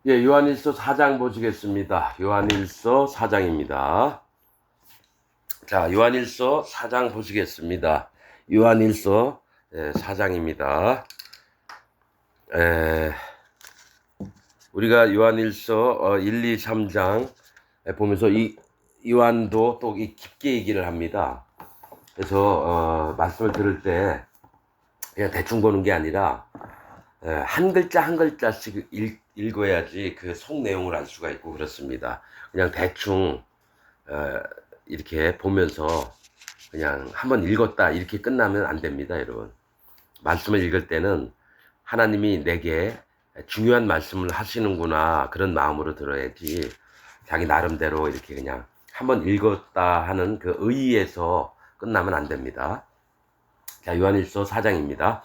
예, 요한일서 4장 보시겠습니다. 요한일서 4장입니다. 자, 요한일서 4장 보시겠습니다. 요한일서 4장입니다. 우리가 요한일서 1, 2, 3장 보면서 이 요한도 또 깊게 얘기를 합니다. 그래서 말씀을 들을 때 그냥 대충 보는 게 아니라 한 글자 한 글자씩 읽어야지 그 속 내용을 알 수가 있고 그렇습니다. 그냥 대충 이렇게 보면서 그냥 한번 읽었다 이렇게 끝나면 안 됩니다, 여러분. 말씀을 읽을 때는 하나님이 내게 중요한 말씀을 하시는구나 그런 마음으로 들어야지 자기 나름대로 이렇게 그냥 한번 읽었다 하는 그 의의에서 끝나면 안 됩니다. 자, 요한일서 4장입니다.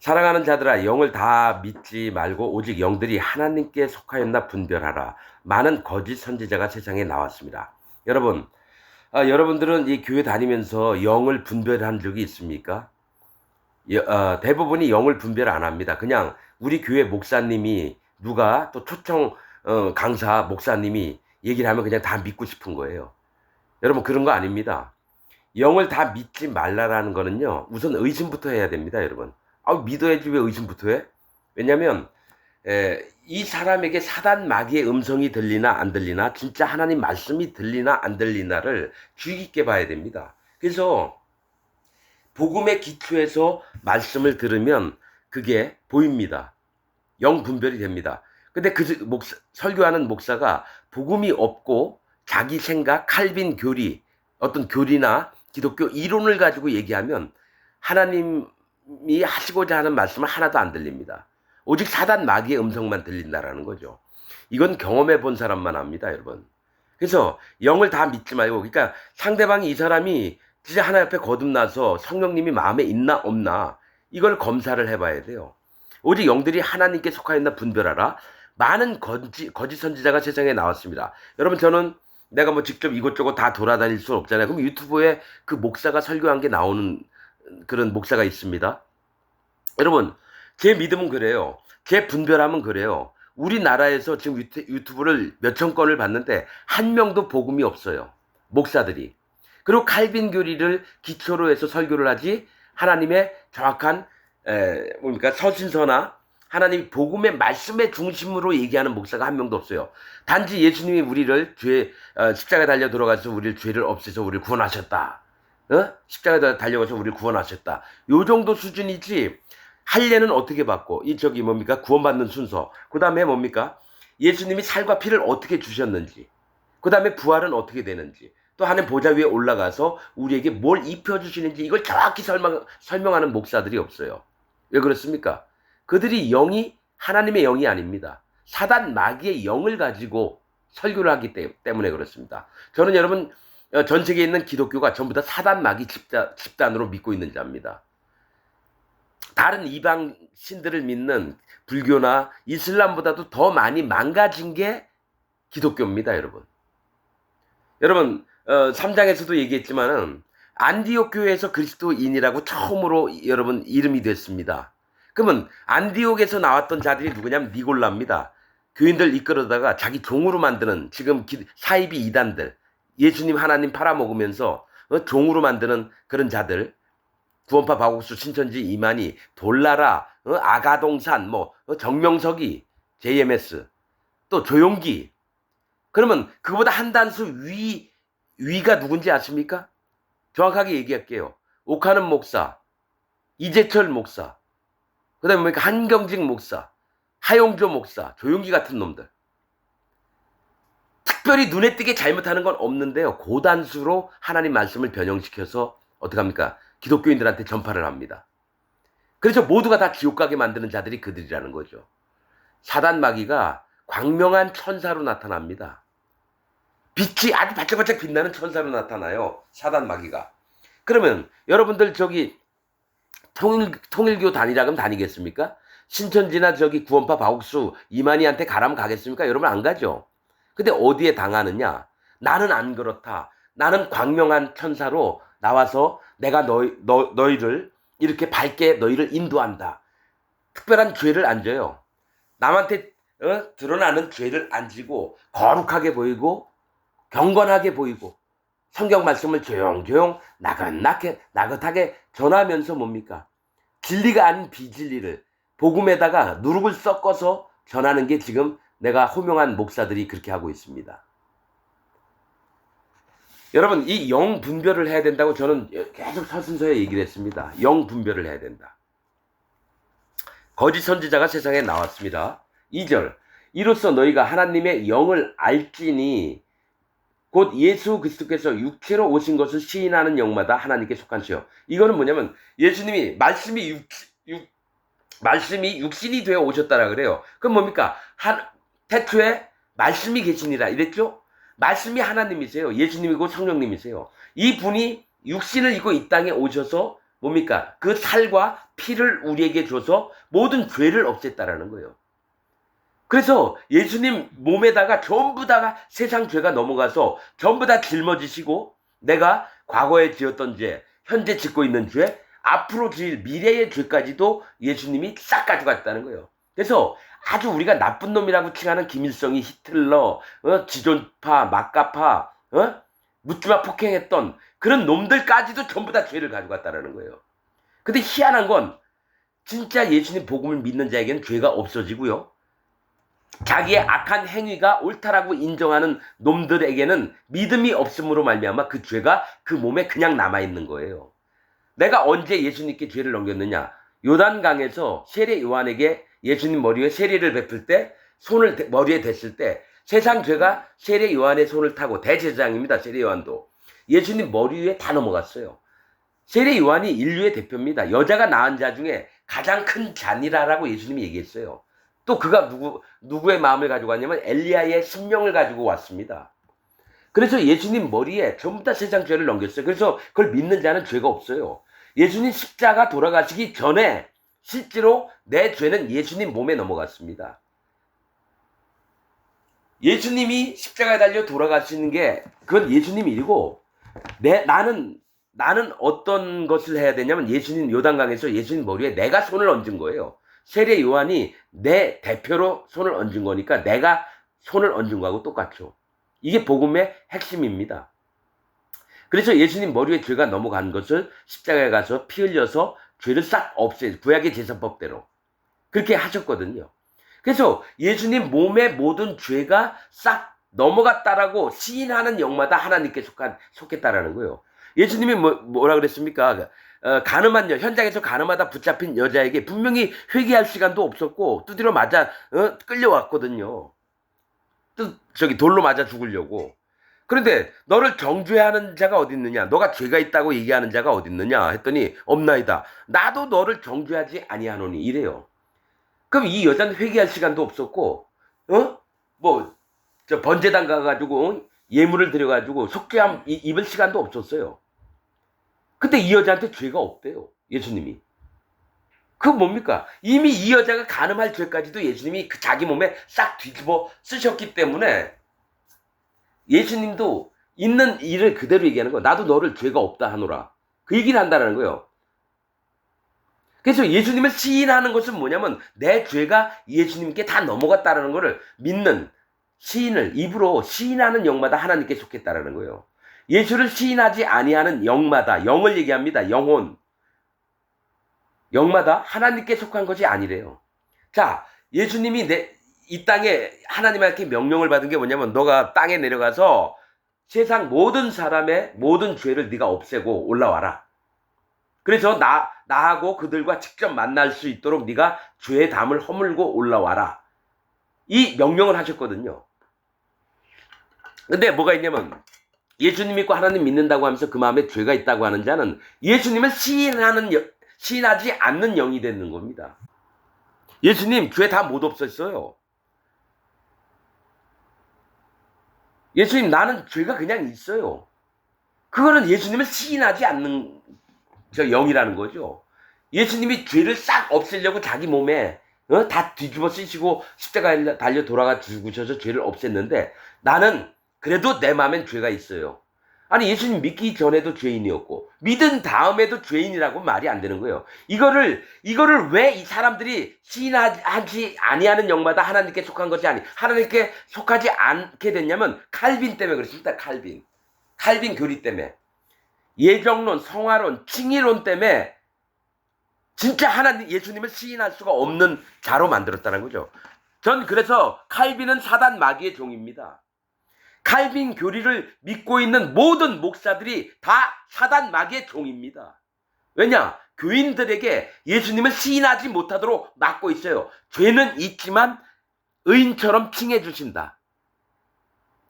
사랑하는 자들아, 영을 다 믿지 말고 오직 영들이 하나님께 속하였나 분별하라. 많은 거짓 선지자가 세상에 나왔습니다. 여러분, 여러분들은 이 교회 다니면서 영을 분별한 적이 있습니까? 대부분이 영을 분별 안 합니다. 그냥 우리 교회 목사님이 누가 또 초청 강사 목사님이 얘기를 하면 그냥 다 믿고 싶은 거예요. 여러분, 그런 거 아닙니다. 영을 다 믿지 말라라는 거는요, 우선 의심부터 해야 됩니다, 여러분. 믿어야지 왜 의심부터 해? 왜냐면 이 사람에게 사단 마귀의 음성이 들리나 안 들리나, 진짜 하나님 말씀이 들리나 안 들리나를 주의 깊게 봐야 됩니다. 그래서 복음의 기초에서 말씀을 들으면 그게 보입니다. 영 분별이 됩니다. 근데 설교하는 목사가 복음이 없고 자기 생각, 칼빈 교리, 어떤 교리나 기독교 이론을 가지고 얘기하면 하나님이 하시고자 하는 말씀은 하나도 안 들립니다. 오직 사단 마귀의 음성만 들린다라는 거죠. 이건 경험해 본 사람만 합니다, 여러분. 그래서 영을 다 믿지 말고, 그러니까 상대방이 이 사람이 진짜 하나님 앞에 거듭나서 성령님이 마음에 있나 없나 이걸 검사를 해봐야 돼요. 오직 영들이 하나님께 속하였나 분별하라. 많은 거짓 선지자가 세상에 나왔습니다. 여러분, 저는 내가 뭐 직접 이곳저곳 다 돌아다닐 수는 없잖아요. 그럼 유튜브에 그 목사가 설교한 게 나오는 그런 목사가 있습니다. 여러분, 제 믿음은 그래요. 제 분별함은 그래요. 우리나라에서 지금 유튜브를 몇천 건을 봤는데 한 명도 복음이 없어요. 목사들이. 그리고 칼빈 교리를 기초로 해서 설교를 하지 하나님의 정확한 서신서나 하나님 복음의 말씀의 중심으로 얘기하는 목사가 한 명도 없어요. 단지 예수님이 우리를 십자가에 달려 들어가서 우리를 죄를 없애서 우리를 구원하셨다. 십자가에 달려가서 우리를 구원하셨다. 요 정도 수준이지. 할례는 어떻게 받고 뭡니까? 구원받는 순서. 그 다음에 뭡니까? 예수님이 살과 피를 어떻게 주셨는지. 그 다음에 부활은 어떻게 되는지. 또 하나님 보좌 위에 올라가서 우리에게 뭘 입혀주시는지 이걸 정확히 설명하는 목사들이 없어요. 왜 그렇습니까? 그들이 영이 하나님의 영이 아닙니다. 사단 마귀의 영을 가지고 설교를 하기 때문에 그렇습니다. 저는 여러분, 전 세계에 있는 기독교가 전부 다 사단 마귀 집단으로 믿고 있는 자입니다. 다른 이방 신들을 믿는 불교나 이슬람보다도 더 많이 망가진 게 기독교입니다, 여러분. 여러분, 3장에서도 얘기했지만은 안디옥 교회에서 그리스도인이라고 처음으로 여러분 이름이 됐습니다. 그러면 안디옥에서 나왔던 자들이 누구냐면 니골라입니다. 교인들 이끌어다가 자기 종으로 만드는 지금 사이비 이단들, 예수님 하나님 팔아먹으면서 종으로 만드는 그런 자들, 구원파 박옥수 신천지 이만희 돌나라 아가동산 정명석이 JMS 또 조용기. 그러면 그거보다 한 단수 위가 누군지 아십니까? 정확하게 얘기할게요. 옥하는 목사, 이재철 목사, 그 다음에 뭡니까? 한경직 목사, 하용조 목사, 조용기 같은 놈들. 특별히 눈에 띄게 잘못하는 건 없는데요. 고단수로 하나님 말씀을 변형시켜서 어떡합니까? 기독교인들한테 전파를 합니다. 그래서 모두가 다 지옥 가게 만드는 자들이 그들이라는 거죠. 사단 마귀가 광명한 천사로 나타납니다. 빛이 아주 반짝반짝 빛나는 천사로 나타나요. 사단 마귀가. 그러면 여러분들 통일교 다니라면 다니겠습니까? 신천지나 구원파 박옥수 이만희한테 가라면 가겠습니까? 여러분 안 가죠. 근데 어디에 당하느냐? 나는 안 그렇다. 나는 광명한 천사로 나와서 내가 너희를 이렇게 밝게 너희를 인도한다. 특별한 죄를 안 져요. 남한테 드러나는 죄를 안 지고 거룩하게 보이고 경건하게 보이고 성경 말씀을 조용조용 나긋하게 전하면서 뭡니까? 진리가 아닌 비진리를 복음에다가 누룩을 섞어서 전하는 게 지금 내가 호명한 목사들이 그렇게 하고 있습니다. 여러분, 이 영 분별을 해야 된다고 저는 계속 서신서에 얘기를 했습니다. 영 분별을 해야 된다. 거짓 선지자가 세상에 나왔습니다. 2절, 이로써 너희가 하나님의 영을 알지니 곧 예수 그리스도께서 육체로 오신 것을 시인하는 영마다 하나님께 속한 수요. 이거는 뭐냐면 예수님이 말씀이 육신이 되어 오셨다라 그래요. 그럼 뭡니까? 태초에 말씀이 계시니라 이랬죠? 말씀이 하나님이세요. 예수님이고 성령님이세요. 이 분이 육신을 입고 이 땅에 오셔서 뭡니까? 그 살과 피를 우리에게 줘서 모든 죄를 없앴다라는 거예요. 그래서 예수님 몸에다가 전부 다 세상 죄가 넘어가서 전부 다 짊어지시고 내가 과거에 지었던 죄, 현재 짓고 있는 죄, 앞으로 지을 미래의 죄까지도 예수님이 싹 가져갔다는 거예요. 그래서 아주 우리가 나쁜 놈이라고 칭하는 김일성이, 히틀러, 지존파, 막가파, 묻지마 폭행했던 그런 놈들까지도 전부 다 죄를 가져갔다는 거예요. 근데 희한한 건 진짜 예수님 복음을 믿는 자에게는 죄가 없어지고요. 자기의 악한 행위가 옳다라고 인정하는 놈들에게는 믿음이 없음으로 말미암아 그 죄가 그 몸에 그냥 남아있는 거예요. 내가 언제 예수님께 죄를 넘겼느냐? 요단강에서 세례 요한에게 예수님 머리에 세례를 베풀 때 손을 머리에 댔을 때 세상 죄가 세례 요한의 손을 타고 대제사장입니다. 세례 요한도. 예수님 머리 위에 다 넘어갔어요. 세례 요한이 인류의 대표입니다. 여자가 낳은 자 중에 가장 큰 잔이라라고 예수님이 얘기했어요. 또 그가 누구의 마음을 가지고 왔냐면 엘리야의 심령을 가지고 왔습니다. 그래서 예수님 머리에 전부 다 세상 죄를 넘겼어요. 그래서 그걸 믿는 자는 죄가 없어요. 예수님 십자가 돌아가시기 전에 실제로 내 죄는 예수님 몸에 넘어갔습니다. 예수님이 십자가에 달려 돌아가시는 게 그건 예수님 일이고 나는 어떤 것을 해야 되냐면 예수님 요단강에서 예수님 머리에 내가 손을 얹은 거예요. 세례 요한이 내 대표로 손을 얹은 거니까 내가 손을 얹은 거하고 똑같죠. 이게 복음의 핵심입니다. 그래서 예수님 머리에 죄가 넘어간 것을 십자가에 가서 피 흘려서 죄를 싹 구약의 제사법대로 그렇게 하셨거든요. 그래서 예수님 몸의 모든 죄가 싹 넘어갔다라고 시인하는 영마다 하나님께 속했다라는 거예요. 예수님이 뭐라 그랬습니까? 가늠한 현장에서 가늠하다 붙잡힌 여자에게 분명히 회개할 시간도 없었고 두드려 맞아 끌려왔거든요. 돌로 맞아 죽으려고. 그런데 너를 정죄하는 자가 어디 있느냐? 너가 죄가 있다고 얘기하는 자가 어디 있느냐? 했더니 없나이다. 나도 너를 정죄하지 아니하노니 이래요. 그럼 이 여자는 회개할 시간도 없었고 번제단 가가지고 예물을 드려가지고 속죄함 입을 시간도 없었어요. 근데 이 여자한테 죄가 없대요. 예수님이. 그건 뭡니까? 이미 이 여자가 간음할 죄까지도 예수님이 그 자기 몸에 싹 뒤집어 쓰셨기 때문에 예수님도 있는 일을 그대로 얘기하는 거예요. 나도 너를 죄가 없다 하노라. 그 얘기를 한다는 거예요. 그래서 예수님을 시인하는 것은 뭐냐면 내 죄가 예수님께 다 넘어갔다는 것을 믿는 시인을 입으로 시인하는 영마다 하나님께 속했다는 거예요. 예수를 시인하지 아니하는 영마다, 영을 얘기합니다. 영혼. 영마다 하나님께 속한 것이 아니래요. 자, 예수님이 이 땅에 하나님한테 명령을 받은 게 뭐냐면 너가 땅에 내려가서 세상 모든 사람의 모든 죄를 네가 없애고 올라와라. 그래서 나하고 그들과 직접 만날 수 있도록 네가 죄의 담을 허물고 올라와라. 이 명령을 하셨거든요. 근데 뭐가 있냐면 예수님 믿고 하나님 믿는다고 하면서 그 마음에 죄가 있다고 하는 자는 예수님을 시인하지 않는 영이 되는 겁니다. 예수님 죄 다 못 없었어요. 예수님 나는 죄가 그냥 있어요. 그거는 예수님을 시인하지 않는 영이라는 거죠. 예수님이 죄를 싹 없애려고 자기 몸에 다 뒤집어 쓰시고 십자가에 달려 돌아가 죽으셔서 죄를 없앴는데 나는 그래도 내 마음엔 죄가 있어요. 아니 예수님 믿기 전에도 죄인이었고 믿은 다음에도 죄인이라고 말이 안 되는 거예요. 이거를 왜 이 사람들이 시인하지 아니하는 영마다 하나님께 속한 것이 아니 하나님께 속하지 않게 됐냐면 칼빈 때문에 그렇습니다. 칼빈 교리 때문에 예정론, 성화론, 칭의론 때문에 진짜 하나님 예수님을 시인할 수가 없는 자로 만들었다는 거죠. 전 그래서 칼빈은 사단 마귀의 종입니다. 칼빈 교리를 믿고 있는 모든 목사들이 다 사단 마귀의 종입니다. 왜냐? 교인들에게 예수님을 시인하지 못하도록 막고 있어요. 죄는 있지만 의인처럼 칭해 주신다.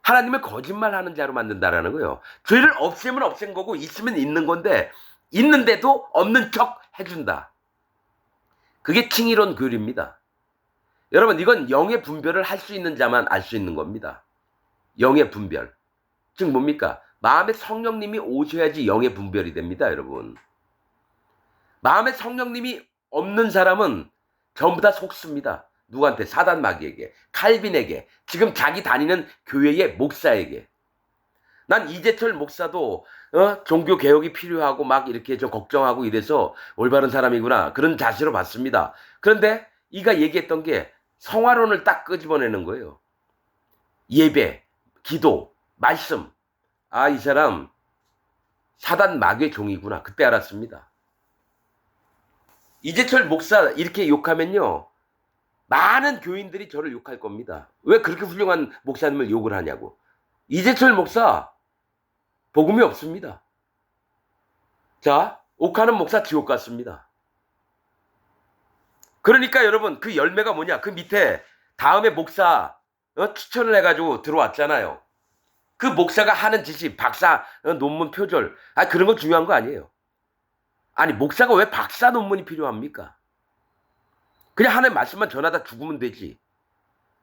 하나님을 거짓말하는 자로 만든다라는 거예요. 죄를 없애면 없앤 거고 있으면 있는 건데 있는데도 없는 척 해준다. 그게 칭의론 교리입니다. 여러분 이건 영의 분별을 할 수 있는 자만 알 수 있는 겁니다. 영의 분별. 즉 뭡니까? 마음에 성령님이 오셔야지 영의 분별이 됩니다. 여러분. 마음에 성령님이 없는 사람은 전부 다 속습니다. 누구한테? 사단 마귀에게, 칼빈에게, 지금 자기 다니는 교회의 목사에게. 난 이재철 목사도 종교 개혁이 필요하고 막 이렇게 좀 걱정하고 이래서 올바른 사람이구나 그런 자세로 봤습니다. 그런데 이가 얘기했던 게 성화론을 딱 끄집어내는 거예요. 예배, 기도, 말씀. 아, 이 사람 사단 마귀의 종이구나. 그때 알았습니다. 이재철 목사 이렇게 욕하면요. 많은 교인들이 저를 욕할 겁니다. 왜 그렇게 훌륭한 목사님을 욕을 하냐고. 이재철 목사 복음이 없습니다. 자, 옥하는 목사 지옥 갔습니다. 그러니까 여러분 그 열매가 뭐냐. 그 밑에 다음에 목사 추천을 해가지고 들어왔잖아요. 그 목사가 하는 짓이 박사 논문 표절 그런 건 중요한 거 아니에요. 아니 목사가 왜 박사 논문이 필요합니까? 그냥 하나님 말씀만 전하다 죽으면 되지.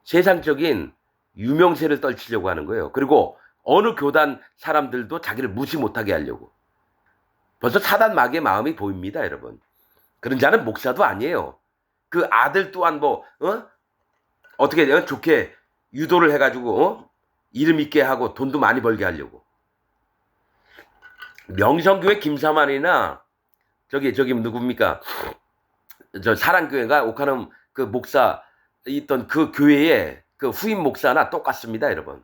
세상적인 유명세를 떨치려고 하는 거예요. 그리고 어느 교단 사람들도 자기를 무시 못하게 하려고. 벌써 사단 마귀의 마음이 보입니다, 여러분. 그런 자는 목사도 아니에요. 그 아들 또한 어떻게 좋게 유도를 해가지고 이름 있게 하고 돈도 많이 벌게 하려고. 명성교회 김사만이나 저기 누굽니까? 저 사랑교회가 옥하는 그 목사 있던 그 교회의 그 후임 목사나 똑같습니다, 여러분.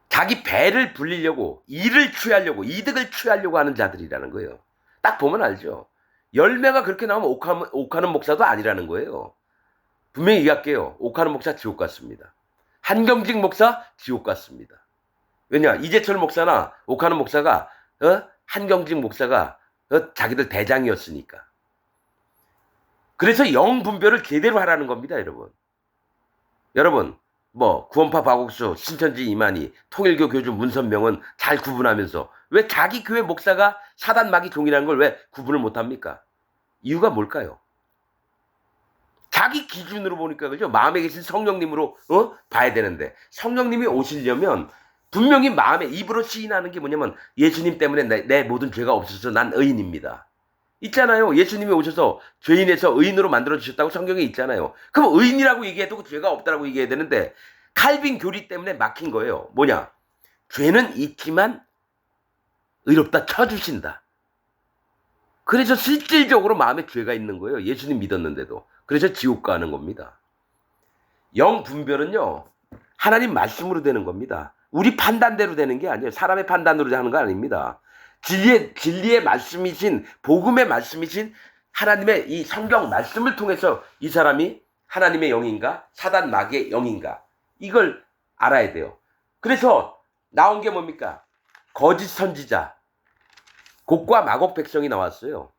자기 배를 불리려고 일을 취하려고 이득을 취하려고 하는 자들이라는 거예요. 딱 보면 알죠. 열매가 그렇게 나오면 옥하는 목사도 아니라는 거예요. 분명히 얘기할게요. 옥하는 목사 지옥 갔습니다. 한경직 목사 지옥 갔습니다. 왜냐? 이재철 목사나 옥하는 목사가 한경직 목사가 자기들 대장이었으니까. 그래서 영 분별을 제대로 하라는 겁니다, 여러분. 여러분, 구원파 박옥수, 신천지 이만희, 통일교 교주 문선명은 잘 구분하면서 왜 자기 교회 목사가 사단 마귀 종이라는 걸 왜 구분을 못합니까? 이유가 뭘까요? 자기 기준으로 보니까 그죠? 마음에 계신 성령님으로 봐야 되는데 성령님이 오시려면 분명히 마음에 입으로 시인하는 게 뭐냐면 예수님 때문에 내 모든 죄가 없어서 난 의인입니다. 있잖아요. 예수님이 오셔서 죄인에서 의인으로 만들어주셨다고 성경에 있잖아요. 그럼 의인이라고 얘기해도 죄가 없다고 얘기해야 되는데 칼빈 교리 때문에 막힌 거예요. 뭐냐? 죄는 있지만 의롭다 쳐주신다. 그래서 실질적으로 마음에 죄가 있는 거예요. 예수님 믿었는데도. 그래서 지옥 가는 겁니다. 영 분별은요. 하나님 말씀으로 되는 겁니다. 우리 판단대로 되는 게 아니에요. 사람의 판단으로 하는 거 아닙니다. 진리의 말씀이신 복음의 말씀이신 하나님의 이 성경 말씀을 통해서 이 사람이 하나님의 영인가 사단 마귀의 영인가 이걸 알아야 돼요. 그래서 나온 게 뭡니까? 거짓 선지자 곡과 마곡 백성이 나왔어요.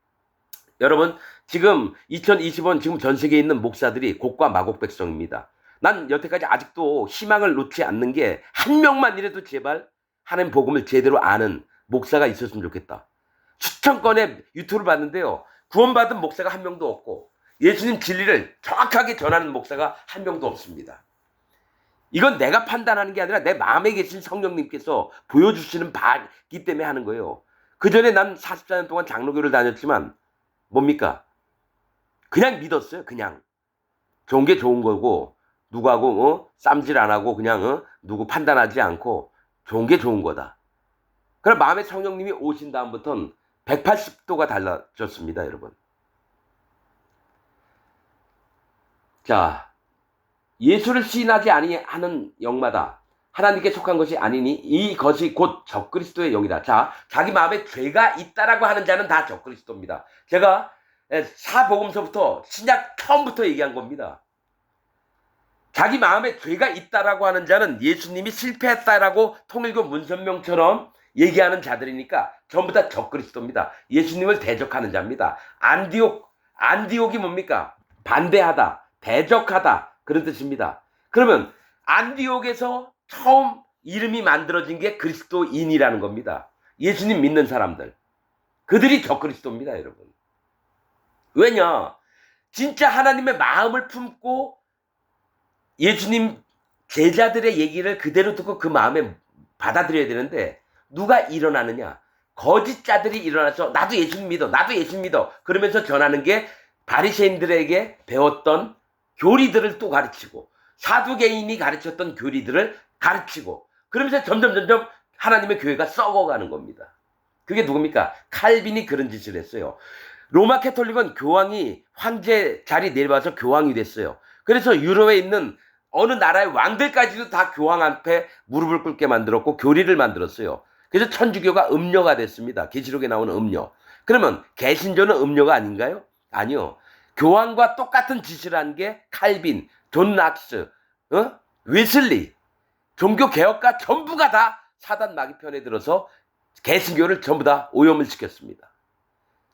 여러분 지금 2020년 지금 전 세계에 있는 목사들이 곡과 마곡 백성입니다. 난 여태까지 아직도 희망을 놓지 않는 게 한 명만이라도 제발 하나님 복음을 제대로 아는 목사가 있었으면 좋겠다. 수천 건의 유튜브를 봤는데요. 구원받은 목사가 한 명도 없고 예수님 진리를 정확하게 전하는 목사가 한 명도 없습니다. 이건 내가 판단하는 게 아니라 내 마음에 계신 성령님께서 보여주시는 바이기 때문에 하는 거예요. 그 전에 난 44년 동안 장로교를 다녔지만 뭡니까? 그냥 믿었어요. 그냥. 좋은 게 좋은 거고 누구하고 쌈질 안 하고 그냥 누구 판단하지 않고 좋은 게 좋은 거다. 그럼 마음의 성령님이 오신 다음부터는 180도가 달라졌습니다, 여러분. 자, 예수를 시인하지 아니하는 영마다 하나님께 속한 것이 아니니 이것이 곧 적그리스도의 영이다. 자, 자기 마음에 죄가 있다라고 하는 자는 다 적그리스도입니다. 제가 사복음서부터 신약 처음부터 얘기한 겁니다. 자기 마음에 죄가 있다라고 하는 자는 예수님이 실패했다라고 통일교 문선명처럼 얘기하는 자들이니까 전부 다 적그리스도입니다. 예수님을 대적하는 자입니다. 안디옥이 뭡니까? 반대하다, 대적하다, 그런 뜻입니다. 그러면 안디옥에서 처음 이름이 만들어진 게 그리스도인이라는 겁니다. 예수님 믿는 사람들. 그들이 적그리스도입니다, 여러분. 왜냐? 진짜 하나님의 마음을 품고 예수님 제자들의 얘기를 그대로 듣고 그 마음에 받아들여야 되는데 누가 일어나느냐? 거짓자들이 일어나서 나도 예수님 믿어, 나도 예수님 믿어 그러면서 전하는 게 바리새인들에게 배웠던 교리들을 또 가르치고 사두개인이 가르쳤던 교리들을 가르치고 그러면서 점점 하나님의 교회가 썩어가는 겁니다. 그게 누굽니까? 칼빈이 그런 짓을 했어요. 로마 캐톨릭은 교황이 황제 자리 내려와서 교황이 됐어요. 그래서 유럽에 있는 어느 나라의 왕들까지도 다 교황 앞에 무릎을 꿇게 만들었고 교리를 만들었어요. 그래서 천주교가 음료가 됐습니다. 계시록에 나오는 음료. 그러면 개신교는 음료가 아닌가요? 아니요. 교황과 똑같은 짓을 한 게 칼빈, 존 낙스, 웨슬리, 종교개혁가 전부가 다 사단 마귀 편에 들어서 개신교를 전부 다 오염을 시켰습니다.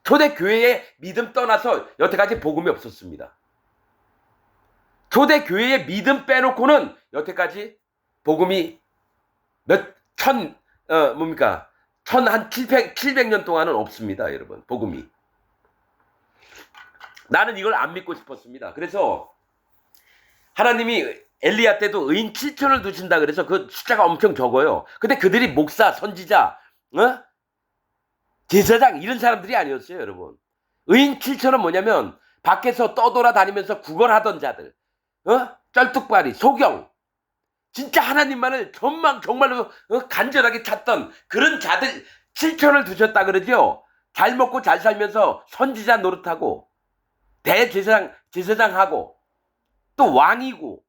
초대교회의 믿음 떠나서 여태까지 복음이 없었습니다. 초대교회의 믿음 빼놓고는 여태까지 복음이 한 700년 동안은 없습니다, 여러분. 복음이. 나는 이걸 안 믿고 싶었습니다. 그래서 하나님이 엘리야 때도 의인 7천을 두신다 그래서 그 숫자가 엄청 적어요. 근데 그들이 목사, 선지자, 제사장 이런 사람들이 아니었어요, 여러분. 의인 7천은 뭐냐면 밖에서 떠돌아다니면서 구걸하던 자들, 쩔뚝발이, 소경, 진짜 하나님만을 정말로 간절하게 찾던 그런 자들 7천을 두셨다 그러죠. 잘 먹고 잘 살면서 선지자 노릇하고 제사장하고 또 왕이고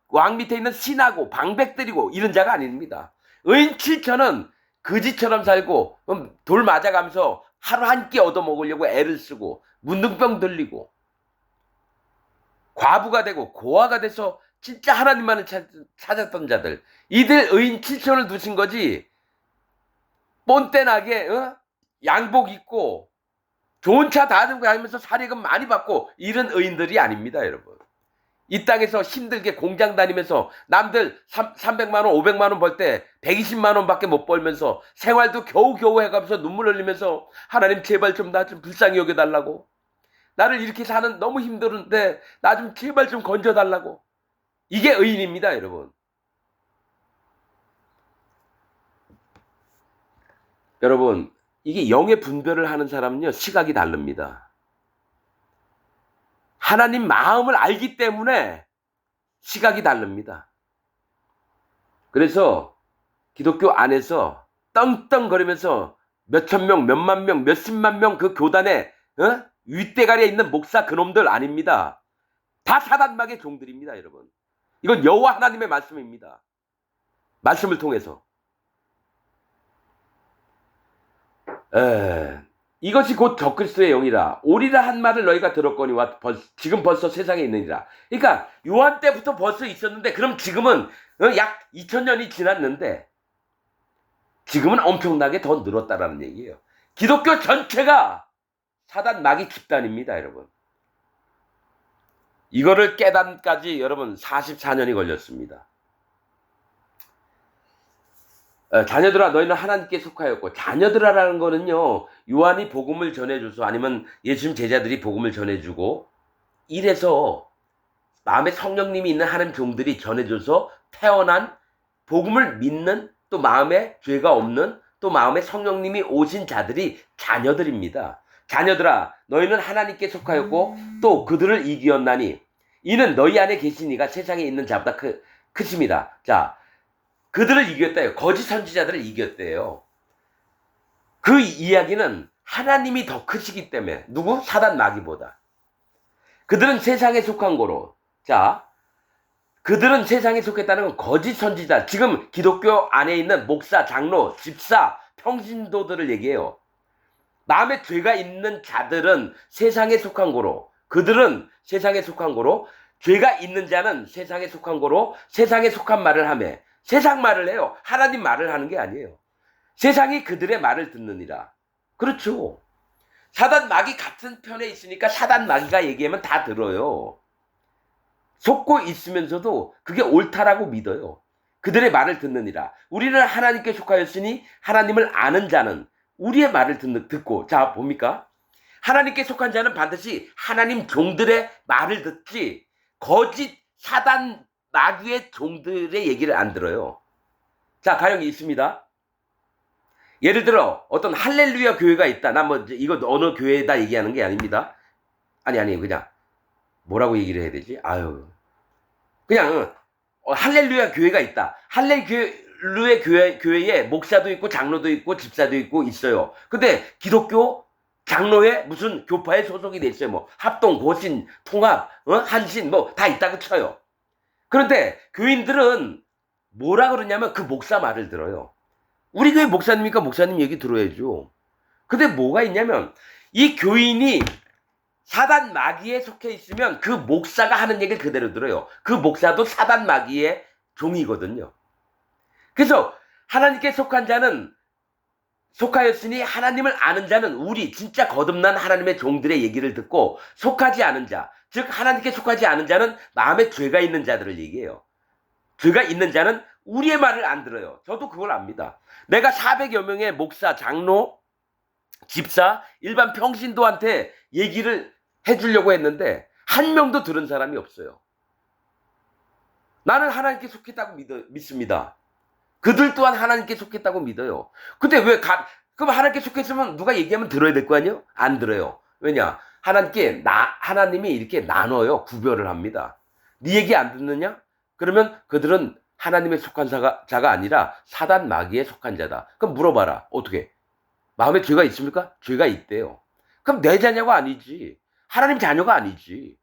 왕 밑에 있는 신하고 방백들이고 이런 자가 아닙니다. 의인 7천은 거지처럼 살고 돌 맞아가면서 하루 한 끼 얻어먹으려고 애를 쓰고 문둥병 들리고 과부가 되고 고아가 돼서 진짜 하나님만을 찾았던 자들. 이들 의인 7천을 두신 거지 뻔때나게 양복 입고 좋은 차 다 들고 다니면서 사례금 많이 받고 이런 의인들이 아닙니다, 여러분. 이 땅에서 힘들게 공장 다니면서 남들 300만 원, 500만 원 벌 때 120만 원밖에 못 벌면서 생활도 겨우겨우 해가면서 눈물 흘리면서 하나님 제발 좀 나 좀 불쌍히 여겨달라고. 나를 이렇게 사는 너무 힘들은데 나 좀 제발 좀 건져달라고. 이게 의인입니다, 여러분. 여러분, 이게 영의 분별을 하는 사람은요, 시각이 다릅니다. 하나님 마음을 알기 때문에 시각이 다릅니다. 그래서 기독교 안에서 떵떵거리면서 몇천 명, 몇만 명, 몇십만 명 그 교단에 윗대가리에 있는 목사 그놈들 아닙니다. 다 사단마귀의 종들입니다, 여러분. 이건 여호와 하나님의 말씀입니다. 말씀을 통해서. 이것이 곧 적그리스도의 영이라 오리라 한 말을 너희가 들었거니와 지금 벌써 세상에 있느니라. 그러니까 요한 때부터 벌써 있었는데 그럼 지금은 약 2000년이 지났는데 지금은 엄청나게 더 늘었다라는 얘기예요. 기독교 전체가 사단 마귀 집단입니다, 여러분. 이거를 깨닫기까지 여러분 44년이 걸렸습니다. 자녀들아 너희는 하나님께 속하였고, 자녀들아라는 거는요, 요한이 복음을 전해줘서 아니면 예수님 제자들이 복음을 전해주고 이래서 마음에 성령님이 있는 하나님 종들이 전해줘서 태어난 복음을 믿는 또 마음에 죄가 없는 또 마음에 성령님이 오신 자들이 자녀들입니다. 자녀들아 너희는 하나님께 속하였고 또 그들을 이기었나니 이는 너희 안에 계신 이가 세상에 있는 자보다 크십니다. 자, 그들을 이겼대요. 거짓 선지자들을 이겼대요. 그 이야기는 하나님이 더 크시기 때문에 누구? 사단 마귀보다. 그들은 세상에 속한 거로. 자, 그들은 세상에 속했다는 건 거짓 선지자. 지금 기독교 안에 있는 목사, 장로, 집사, 평신도들을 얘기해요. 마음에 죄가 있는 자들은 세상에 속한 거로. 그들은 세상에 속한 거로. 죄가 있는 자는 세상에 속한 거로 세상에 속한 말을 하며 세상 말을 해요. 하나님 말을 하는 게 아니에요. 세상이 그들의 말을 듣느니라. 그렇죠. 사단 마귀 같은 편에 있으니까 사단 마귀가 얘기하면 다 들어요. 속고 있으면서도 그게 옳다라고 믿어요. 그들의 말을 듣느니라. 우리는 하나님께 속하였으니 하나님을 아는 자는 우리의 말을 듣고. 자, 봅니까? 하나님께 속한 자는 반드시 하나님 종들의 말을 듣지 거짓 사단 마귀의 종들의 얘기를 안 들어요. 자, 가령이 있습니다. 예를 들어 어떤 할렐루야 교회가 있다. 나 뭐 이거 어느 교회다 얘기하는 게 아닙니다. 아니 그냥 뭐라고 얘기를 해야 되지? 그냥 할렐루야 교회가 있다. 할렐루야 교회에 목사도 있고 장로도 있고 집사도 있고 있어요. 근데 기독교 장로회 무슨 교파에 소속이 돼 있어요. 뭐 합동, 고신, 통합, 한신 뭐 다 있다고 쳐요. 그런데 교인들은 뭐라 그러냐면 그 목사 말을 들어요. 우리 교회 목사님이니까 목사님 얘기 들어야죠. 근데 뭐가 있냐면 이 교인이 사단 마귀에 속해 있으면 그 목사가 하는 얘기를 그대로 들어요. 그 목사도 사단 마귀의 종이거든요. 그래서 하나님께 속한 자는 속하였으니 하나님을 아는 자는 우리 진짜 거듭난 하나님의 종들의 얘기를 듣고 속하지 않은 자, 즉 하나님께 속하지 않은 자는 마음에 죄가 있는 자들을 얘기해요. 죄가 있는 자는 우리의 말을 안 들어요. 저도 그걸 압니다. 내가 400여 명의 목사, 장로, 집사, 일반 평신도한테 얘기를 해주려고 했는데 한 명도 들은 사람이 없어요. 나는 하나님께 속했다고 믿습니다. 그들 또한 하나님께 속했다고 믿어요. 근데 그럼 하나님께 속했으면 누가 얘기하면 들어야 될 거 아니에요? 안 들어요. 왜냐? 하나님이 이렇게 나눠요. 구별을 합니다. 네 얘기 안 듣느냐? 그러면 그들은 하나님의 속한 자가 아니라 사단 마귀에 속한 자다. 그럼 물어봐라. 어떻게? 마음에 죄가 있습니까? 죄가 있대요. 그럼 내 자녀가 아니지. 하나님 자녀가 아니지.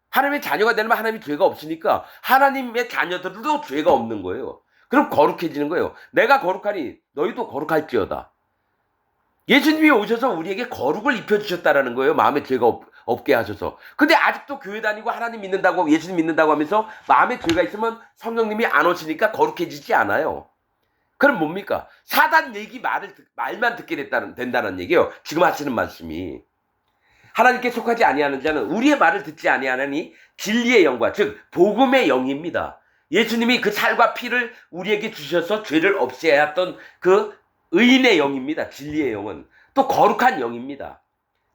하나님의 자녀가 되려면 하나님이 죄가 없으니까 하나님의 자녀들도 죄가 없는 거예요. 그럼 거룩해지는 거예요. 내가 거룩하니 너희도 거룩할지어다. 예수님이 오셔서 우리에게 거룩을 입혀주셨다라는 거예요. 마음에 죄가 없게 하셔서. 근데 아직도 교회 다니고 하나님 믿는다고 예수님 믿는다고 하면서 마음에 죄가 있으면 성령님이 안 오시니까 거룩해지지 않아요. 그럼 뭡니까? 사단 얘기 말만 듣게 된다는 얘기예요. 지금 하시는 말씀이. 하나님께 속하지 아니하는 자는 우리의 말을 듣지 아니하나니 진리의 영과 즉 복음의 영입니다. 예수님이 그 살과 피를 우리에게 주셔서 죄를 없애야 했던 그 의인의 영입니다. 진리의 영은 또 거룩한 영입니다.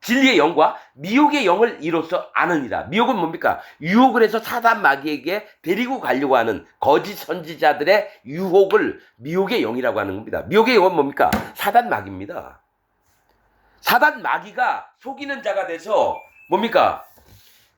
진리의 영과 미혹의 영을 이로써 아느니라. 미혹은 뭡니까? 유혹을 해서 사단 마귀에게 데리고 가려고 하는 거짓 선지자들의 유혹을 미혹의 영이라고 하는 겁니다. 미혹의 영은 뭡니까? 사단 마귀입니다. 사단 마귀가 속이는 자가 돼서 뭡니까?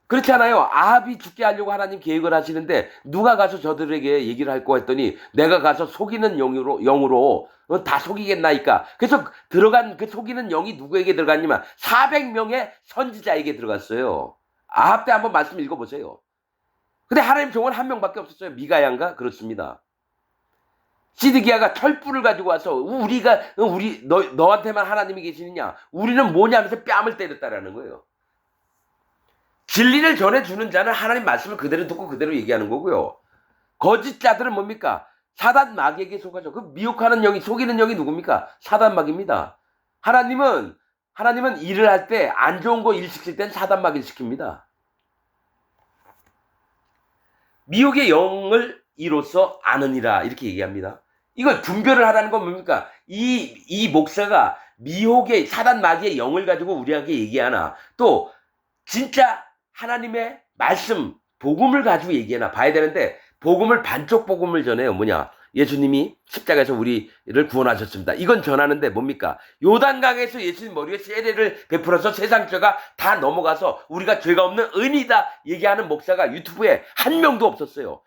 그렇지 않아요? 아합이 죽게 하려고 하나님 계획을 하시는데 누가 가서 저들에게 얘기를 할 거 했더니 내가 가서 속이는 영으로 다 속이겠나이까. 그래서 들어간 그 속이는 영이 누구에게 들어갔냐면 400명의 선지자에게 들어갔어요. 아합 때 한번 말씀 읽어보세요. 근데 하나님 종은 한 명밖에 없었어요. 미가야인가? 그렇습니다. 시드기야가 철불을 가지고 와서 너한테만 하나님이 계시느냐? 우리는 뭐냐 하면서 뺨을 때렸다라는 거예요. 진리를 전해주는 자는 하나님 말씀을 그대로 듣고 그대로 얘기하는 거고요. 거짓자들은 뭡니까? 사단 마귀에게 속하죠. 그 미혹하는 영이, 속이는 영이 누굽니까? 사단 마귀입니다. 하나님은 일을 할 때 안 좋은 거 일 시킬 땐 사단 마귀를 시킵니다. 미혹의 영을 이로써 아느니라 이렇게 얘기합니다. 이걸 분별을 하라는 건 뭡니까? 이 목사가 미혹의 사단 마귀의 영을 가지고 우리에게 얘기하나 또 진짜 하나님의 말씀 복음을 가지고 얘기하나 봐야 되는데 복음을 반쪽 복음을 전해요. 뭐냐? 예수님이 십자가에서 우리를 구원하셨습니다. 이건 전하는데 뭡니까? 요단강에서 예수님 머리에 세례를 베풀어서 세상 죄가 다 넘어가서 우리가 죄가 없는 은이다 얘기하는 목사가 유튜브에 한 명도 없었어요.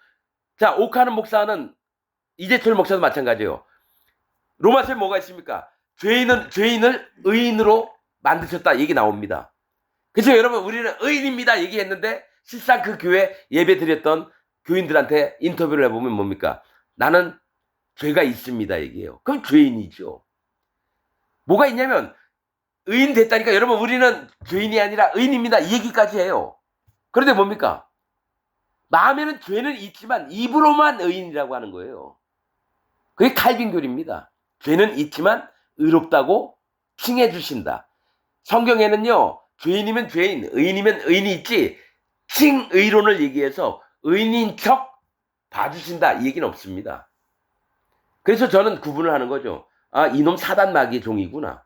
자, 옥하는 목사는 이재철 목사도 마찬가지예요. 로마서에 뭐가 있습니까? 죄인을 의인으로 만드셨다 얘기 나옵니다. 그래서 여러분 우리는 의인입니다 얘기했는데 실상 그 교회 예배 드렸던 교인들한테 인터뷰를 해보면 뭡니까? 나는 죄가 있습니다 얘기해요. 그럼 죄인이죠. 뭐가 있냐면 의인 됐다니까 여러분 우리는 죄인이 아니라 의인입니다 이 얘기까지 해요. 그런데 뭡니까? 마음에는 죄는 있지만 입으로만 의인이라고 하는 거예요. 그게 칼빈교리입니다. 죄는 있지만 의롭다고 칭해 주신다. 성경에는요 죄인이면 죄인, 의인이면 의인이 있지 칭의론을 얘기해서 의인인 척 봐주신다 이 얘기는 없습니다. 그래서 저는 구분을 하는 거죠. 아, 이놈 사단 마귀의 종이구나.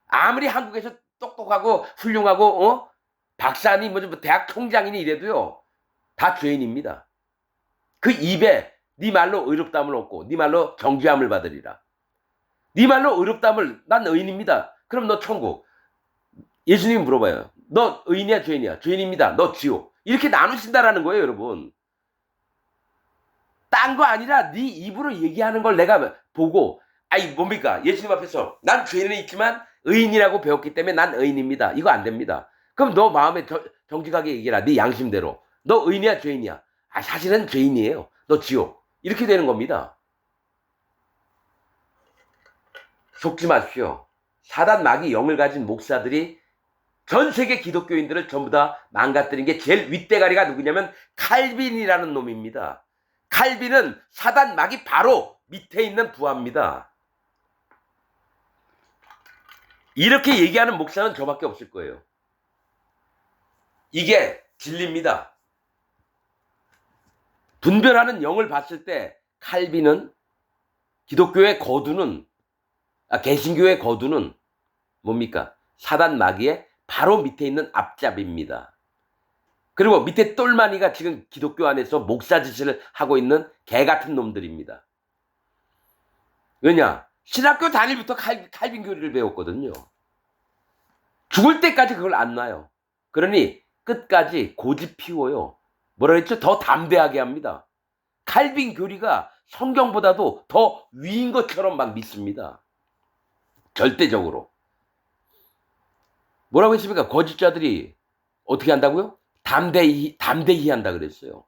아무리 한국에서 똑똑하고 훌륭하고 박사니 뭐 대학 총장이니 이래도요 다 죄인입니다. 그 입에 네 말로 의롭다함을 얻고 네 말로 정죄함을 받으리라. 네 말로 의롭다함을 난 의인입니다. 그럼 너 천국. 예수님이 물어봐요. 너 의인이야 죄인이야? 죄인입니다. 너 지옥. 이렇게 나누신다라는 거예요 여러분. 딴 거 아니라 네 입으로 얘기하는 걸 내가 보고 아이 뭡니까? 예수님 앞에서 난 죄인은 있지만 의인이라고 배웠기 때문에 난 의인입니다. 이거 안 됩니다. 그럼 너 마음에 정직하게 얘기해라. 네 양심대로. 너 의인이야 죄인이야? 아 사실은 죄인이에요. 너 지옥. 이렇게 되는 겁니다. 속지 마십시오. 사단 마귀 영을 가진 목사들이 전 세계 기독교인들을 전부 다 망가뜨린 게 제일 윗대가리가 누구냐면 칼빈이라는 놈입니다. 칼빈은 사단 마귀 바로 밑에 있는 부하입니다. 이렇게 얘기하는 목사는 저밖에 없을 거예요. 이게 진리입니다. 분별하는 영을 봤을 때 칼빈은 기독교의 거두는 개신교의 거두는 뭡니까? 사단 마귀의 바로 밑에 있는 앞잡이입니다. 그리고 밑에 똘마니가 지금 기독교 안에서 목사 짓을 하고 있는 개 같은 놈들입니다. 왜냐? 신학교 다닐부터 칼빈 교리를 배웠거든요. 죽을 때까지 그걸 안 놔요. 그러니 끝까지 고집 피워요. 뭐라 그랬죠? 더 담대하게 합니다. 칼빈 교리가 성경보다도 더 위인 것처럼 막 믿습니다. 절대적으로. 뭐라고 했습니까? 거짓자들이 어떻게 한다고요? 담대히 한다 그랬어요.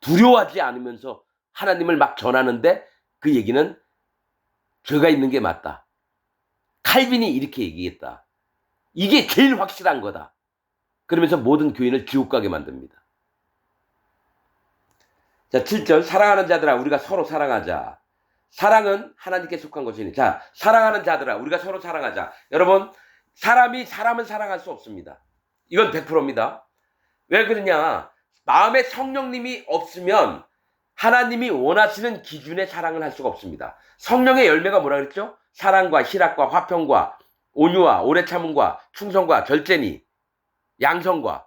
두려워하지 않으면서 하나님을 막 전하는데 그 얘기는 죄가 있는 게 맞다. 칼빈이 이렇게 얘기했다. 이게 제일 확실한 거다. 그러면서 모든 교인을 지옥 가게 만듭니다. 자, 7절 사랑하는 자들아 우리가 서로 사랑하자. 사랑은 하나님께 속한 것이니. 자, 사랑하는 자들아 우리가 서로 사랑하자. 여러분 사람은 사랑할 수 없습니다. 이건 100%입니다. 왜 그러냐? 마음에 성령님이 없으면 하나님이 원하시는 기준의 사랑을 할 수가 없습니다. 성령의 열매가 뭐라 그랬죠? 사랑과 희락과 화평과 온유와 오래 참음과 충성과 절제니 양성과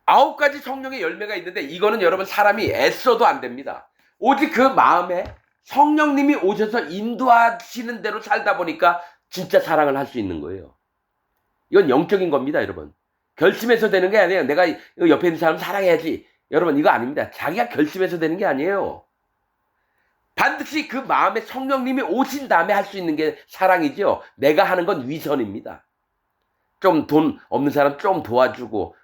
9가지 성령의 열매가 있는데 이거는 여러분 사람이 애써도 안 됩니다. 오직 그 마음에 성령님이 오셔서 인도하시는 대로 살다 보니까 진짜 사랑을 할 수 있는 거예요. 이건 영적인 겁니다, 여러분. 결심해서 되는 게 아니에요. 내가 옆에 있는 사람 사랑해야지. 여러분 이거 아닙니다. 자기가 결심해서 되는 게 아니에요. 반드시 그 마음에 성령님이 오신 다음에 할 수 있는 게 사랑이죠. 내가 하는 건 위선입니다. 좀 돈 없는 사람 좀 도와주고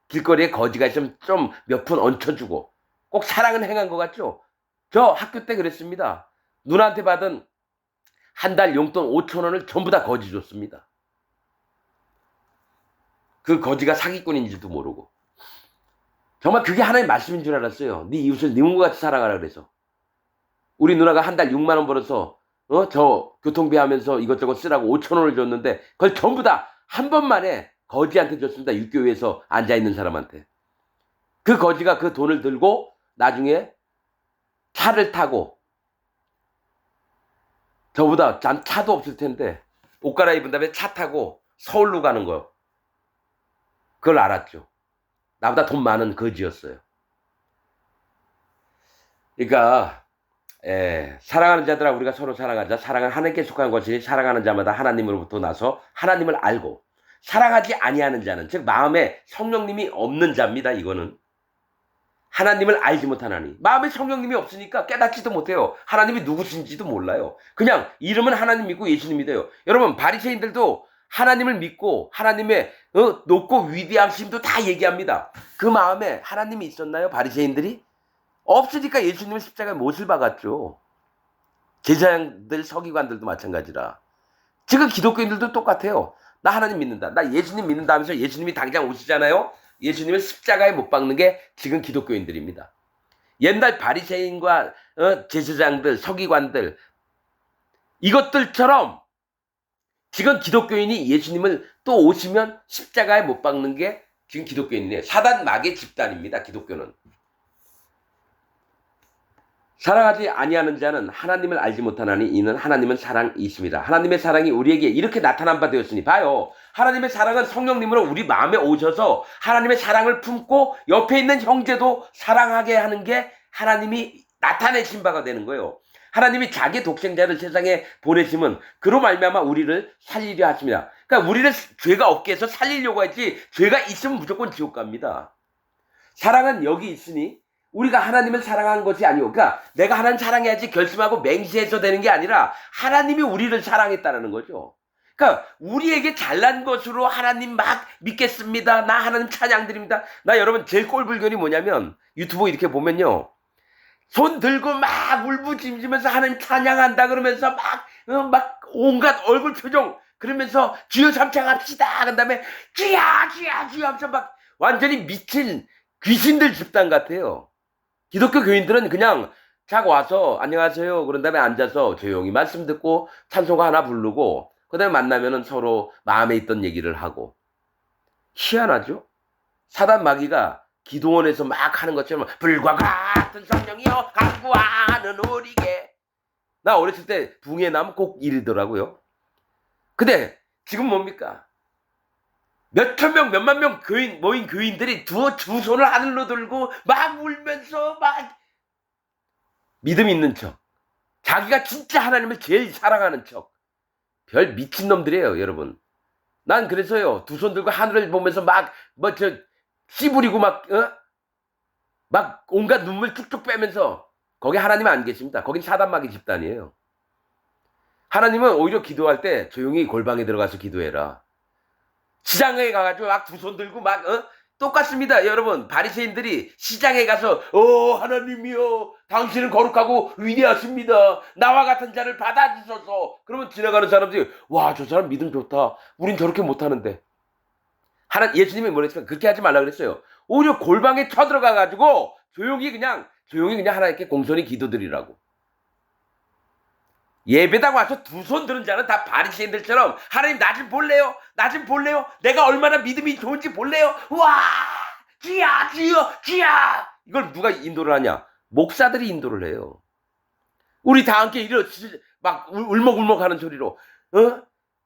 길거리에 거지가 있으면 좀 몇 푼 얹혀주고 꼭 사랑은 행한 것 같죠? 저 학교 때 그랬습니다. 누나한테 받은 한 달 용돈 5,000원을 전부 다 거지 줬습니다. 그 거지가 사기꾼인지도 모르고. 정말 그게 하나님의 말씀인 줄 알았어요. 네 이웃을 네 몸과 같이 사랑하라 그래서. 우리 누나가 한 달 6만 원 벌어서 저 교통비 하면서 이것저것 쓰라고 5,000원을 줬는데 그걸 전부 다 한 번만에 거지한테 줬습니다. 육교회에서 앉아있는 사람한테. 그 거지가 그 돈을 들고 나중에 차를 타고 저보다 차도 없을 텐데 옷 갈아입은 다음에 차 타고 서울로 가는 거. 그걸 알았죠. 나보다 돈 많은 거지였어요. 그러니까 사랑하는 자들아 우리가 서로 사랑하자. 사랑은 하나님께 속한 것이니 사랑하는 자마다 하나님으로부터 나서 하나님을 알고 사랑하지 아니하는 자는 즉 마음에 성령님이 없는 자입니다. 이거는 하나님을 알지 못한 하나님. 마음에 성령님이 없으니까 깨닫지도 못해요. 하나님이 누구신지도 몰라요. 그냥 이름은 하나님 믿고 예수님 믿어요. 여러분 바리새인들도 하나님을 믿고 하나님의 높고 위대하심도 다 얘기합니다. 그 마음에 하나님이 있었나요? 바리새인들이? 없으니까 예수님을 십자가에 못을 박았죠. 제사장들 서기관들도 마찬가지라. 지금 기독교인들도 똑같아요. 나 하나님 믿는다. 나 예수님 믿는다 하면서 예수님이 당장 오시잖아요. 예수님을 십자가에 못 박는 게 지금 기독교인들입니다. 옛날 바리새인과 제사장들, 서기관들 이것들처럼 지금 기독교인이 예수님을 또 오시면 십자가에 못 박는 게 지금 기독교인이에요. 사단 마귀의 집단입니다. 기독교는. 사랑하지 아니하는 자는 하나님을 알지 못하나니 이는 하나님은 사랑이십니다. 하나님의 사랑이 우리에게 이렇게 나타난 바 되었으니 봐요. 하나님의 사랑은 성령님으로 우리 마음에 오셔서 하나님의 사랑을 품고 옆에 있는 형제도 사랑하게 하는 게 하나님이 나타내신 바가 되는 거예요. 하나님이 자기 독생자를 세상에 보내심은 그로 말미암아 우리를 살리려 하십니다. 그러니까 우리를 죄가 없게 해서 살리려고 했지 죄가 있으면 무조건 지옥 갑니다. 사랑은 여기 있으니 우리가 하나님을 사랑한 것이 아니고, 그러니까 내가 하나님 사랑해야지 결심하고 맹세해서 되는 게 아니라 하나님이 우리를 사랑했다는 거죠. 그러니까 우리에게 잘난 것으로 하나님 막 믿겠습니다. 나 하나님 찬양드립니다. 나 여러분 제일 꼴불견이 뭐냐면 유튜브 이렇게 보면요. 손 들고 막 울부짖으면서 하나님 찬양한다 그러면서 막 온갖 얼굴 표정 그러면서 주여 삼창합시다. 그 다음에 주야 주야 주야 하면서 막 완전히 미친 귀신들 집단 같아요. 기독교 교인들은 그냥 작 와서 안녕하세요 그런 다음에 앉아서 조용히 말씀 듣고 찬송가 하나 부르고 그 다음에 만나면은 서로 마음에 있던 얘기를 하고. 희한하죠? 사단 마귀가 기도원에서 막 하는 것처럼 불과 같은 성령이여 간구하는 우리에게. 나 어렸을 때 붕에 나면 꼭 이러더라고요. 근데 지금 뭡니까? 몇천 명, 몇만 명 모인 교인들이 두 손을 하늘로 들고 막 울면서 막 믿음 있는 척. 자기가 진짜 하나님을 제일 사랑하는 척. 별 미친놈들이에요, 여러분. 난 그래서요, 두 손 들고 하늘을 보면서 씨 부리고 막 온갖 눈물 쭉쭉 빼면서 거기 하나님 안 계십니다. 거긴 사단마귀 집단이에요. 하나님은 오히려 기도할 때 조용히 골방에 들어가서 기도해라. 시장에 가가지고 막 두 손 들고 똑같습니다. 여러분 바리새인들이 시장에 가서 하나님이여 당신은 거룩하고 위대하십니다. 나와 같은 자를 받아주소서. 그러면 지나가는 사람들이 와 저 사람 믿음 좋다. 우린 저렇게 못하는데. 예수님이 뭐랬어요? 그렇게 하지 말라 그랬어요. 오히려 골방에 쳐들어가가지고 조용히 그냥 하나님께 공손히 기도드리라고. 예배당 와서 두 손 드는 자는 다 바리새인들처럼 하나님 나 좀 볼래요? 나 좀 볼래요? 내가 얼마나 믿음이 좋은지 볼래요? 와 주야 주여 주야. 이걸 누가 인도를 하냐? 목사들이 인도를 해요. 우리 다 함께 막 울먹울먹하는 소리로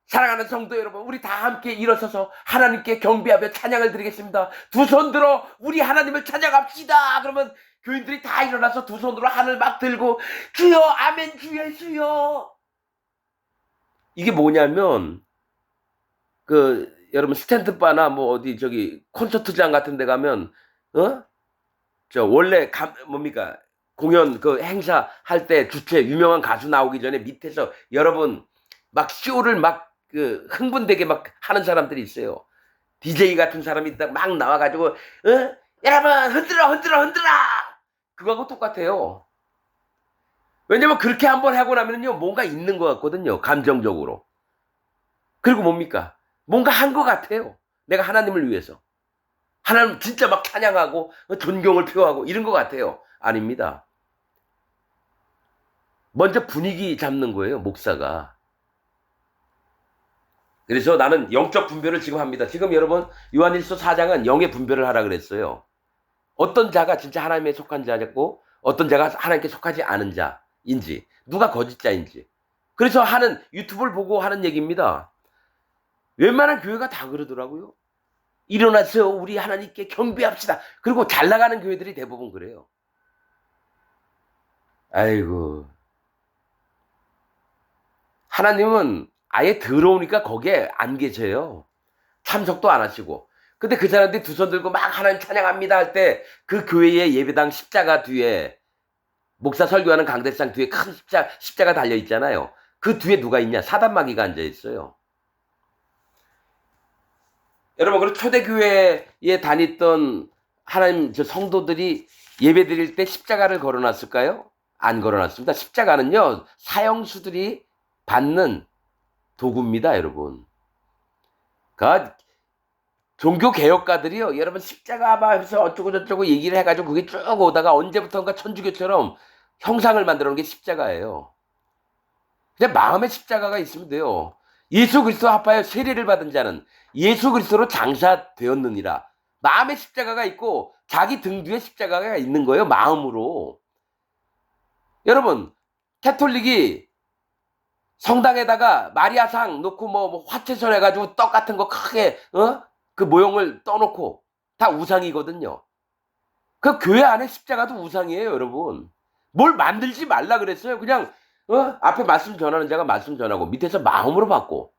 사랑하는 성도 여러분 우리 다 함께 일어서서 하나님께 경배하며 찬양을 드리겠습니다. 두 손 들어 우리 하나님을 찬양합시다. 그러면 교인들이 다 일어나서 두 손으로 하늘 막 들고 주여 아멘 주 예수여. 이게 뭐냐면 여러분 스탠드바나 어디 콘서트장 같은 데 가면 원래 뭡니까 공연 행사 할 때 주최 유명한 가수 나오기 전에 밑에서 여러분 막 쇼를 흥분되게 막 하는 사람들이 있어요. DJ 같은 사람이 막 나와가지고 여러분 흔들어 그거하고 똑같아요. 왜냐면 그렇게 한번 하고 나면요 뭔가 있는 것 같거든요. 감정적으로. 그리고 뭡니까 뭔가 한 것 같아요. 내가 하나님을 위해서 하나님 진짜 막 찬양하고 존경을 표하고 이런 것 같아요. 아닙니다. 먼저 분위기 잡는 거예요, 목사가. 그래서 나는 영적 분별을 지금 합니다. 지금 여러분 요한일서 4장은 영의 분별을 하라 그랬어요. 어떤 자가 진짜 하나님에 속한 자였고 어떤 자가 하나님께 속하지 않은 자인지 누가 거짓자인지. 그래서 유튜브를 보고 하는 얘기입니다. 웬만한 교회가 다 그러더라고요. 일어나서 우리 하나님께 경배합시다. 그리고 잘 나가는 교회들이 대부분 그래요. 아이고. 하나님은 아예 더러우니까 거기에 안 계세요. 참석도 안 하시고. 근데 그 사람들이 두 손 들고 막 하나님 찬양합니다 할 때 그 교회의 예배당 십자가 뒤에 목사 설교하는 강대상 뒤에 큰 십자가 달려 있잖아요. 그 뒤에 누가 있냐? 사단마귀가 앉아 있어요. 여러분, 그리고 초대교회에 다녔던 하나님 성도들이 예배 드릴 때 십자가를 걸어놨을까요? 안 걸어놨습니다. 십자가는요, 사형수들이 받는 도구입니다, 여러분. 그러니까 종교 개혁가들이요, 여러분 십자가 하면서 어쩌고 저쩌고 얘기를 해가지고 그게 쭉 오다가 언제부턴가 천주교처럼 형상을 만들어 놓은 게 십자가예요. 그냥 마음의 십자가가 있으면 돼요. 예수 그리스도 합하여 세례를 받은 자는 예수 그리스도로 장사되었느니라. 마음의 십자가가 있고 자기 등 뒤에 십자가가 있는 거예요. 마음으로. 여러분, 캐톨릭이 성당에다가 마리아상 놓고 뭐 화채선 해가지고 떡 같은 거 크게 그 모형을 떠놓고 다 우상이거든요. 그 교회 안에 십자가도 우상이에요, 여러분. 뭘 만들지 말라 그랬어요. 그냥 앞에 말씀 전하는 자가 말씀 전하고 밑에서 마음으로 받고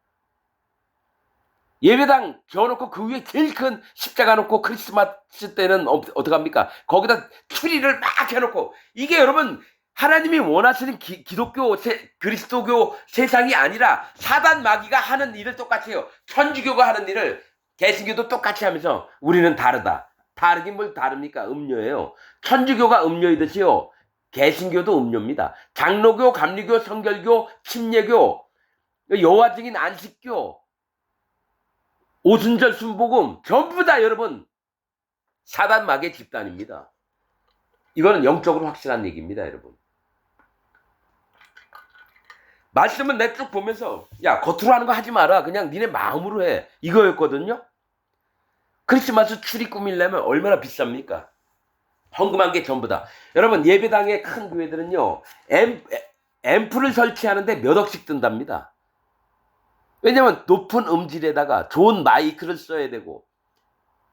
예배당 지어놓고 그 위에 제일 큰 십자가 놓고 크리스마스 때는 어떡합니까? 거기다 추리를 막 해놓고 이게 여러분 하나님이 원하시는 기독교 그리스도교 세상이 아니라 사단 마귀가 하는 일을 똑같이 해요. 천주교가 하는 일을 개신교도 똑같이 하면서 우리는 다르다. 다르긴 뭘 다릅니까? 음료예요. 천주교가 음료이듯이요. 개신교도 음료입니다. 장로교, 감리교, 성결교, 침례교, 여호와 증인 안식교, 오순절 순복음 전부 다 여러분 사단 마귀의 집단입니다. 이거는 영적으로 확실한 얘기입니다, 여러분. 말씀은 내 쭉 보면서 야, 겉으로 하는 거 하지 마라. 그냥 니네 마음으로 해. 이거였거든요. 크리스마스 추리 꾸밀려면 얼마나 비쌉니까? 헌금한 게 전부다. 여러분, 예배당의 큰 교회들은요, 앰프를 설치하는데 몇 억씩 든답니다. 왜냐면 높은 음질에다가 좋은 마이크를 써야 되고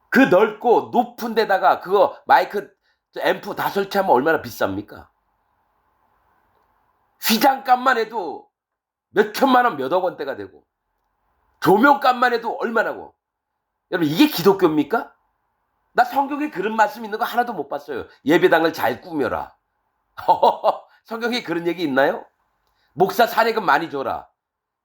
그 넓고 높은 데다가 그거 마이크 앰프 다 설치하면 얼마나 비쌉니까? 휘장값만 해도 몇 천만 원, 몇 억 원대가 되고 조명값만 해도 얼마나고. 여러분, 이게 기독교입니까? 나 성경에 그런 말씀 있는 거 하나도 못 봤어요. 예배당을 잘 꾸며라. 성경에 그런 얘기 있나요? 목사 사례금 많이 줘라.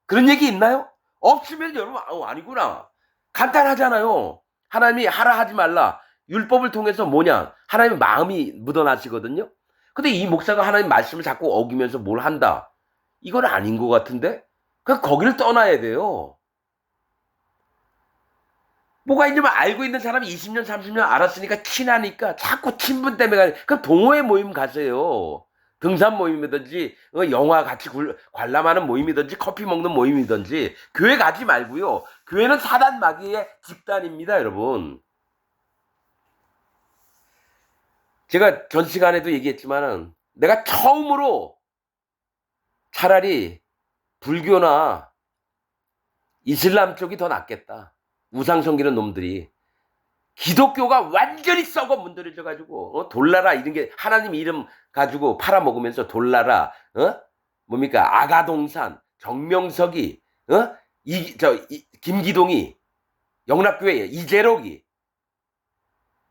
그런 얘기 있나요? 없으면 여러분 아니구나. 간단하잖아요. 하나님이 하라 하지 말라. 율법을 통해서 뭐냐? 하나님의 마음이 묻어나시거든요. 근데 이 목사가 하나님 말씀을 자꾸 어기면서 뭘 한다. 이건 아닌 것 같은데? 그냥 거기를 떠나야 돼요. 뭐가 있냐면 알고 있는 사람이 20년, 30년 알았으니까 친하니까 자꾸 친분 때문에 가요. 그럼 동호회 모임 가세요. 등산 모임이든지 영화 같이 관람하는 모임이든지 커피 먹는 모임이든지 교회 가지 말고요. 교회는 사단 마귀의 집단입니다, 여러분. 제가 전 시간에도 얘기했지만은 내가 처음으로 차라리 불교나 이슬람 쪽이 더 낫겠다. 우상 섬기는 놈들이. 기독교가 완전히 썩어 문드러져가지고 돌나라 이런 게 하나님 이름 가지고 팔아먹으면서 돌나라 뭡니까 아가동산 정명석이 김기동이 영락교회 이재록이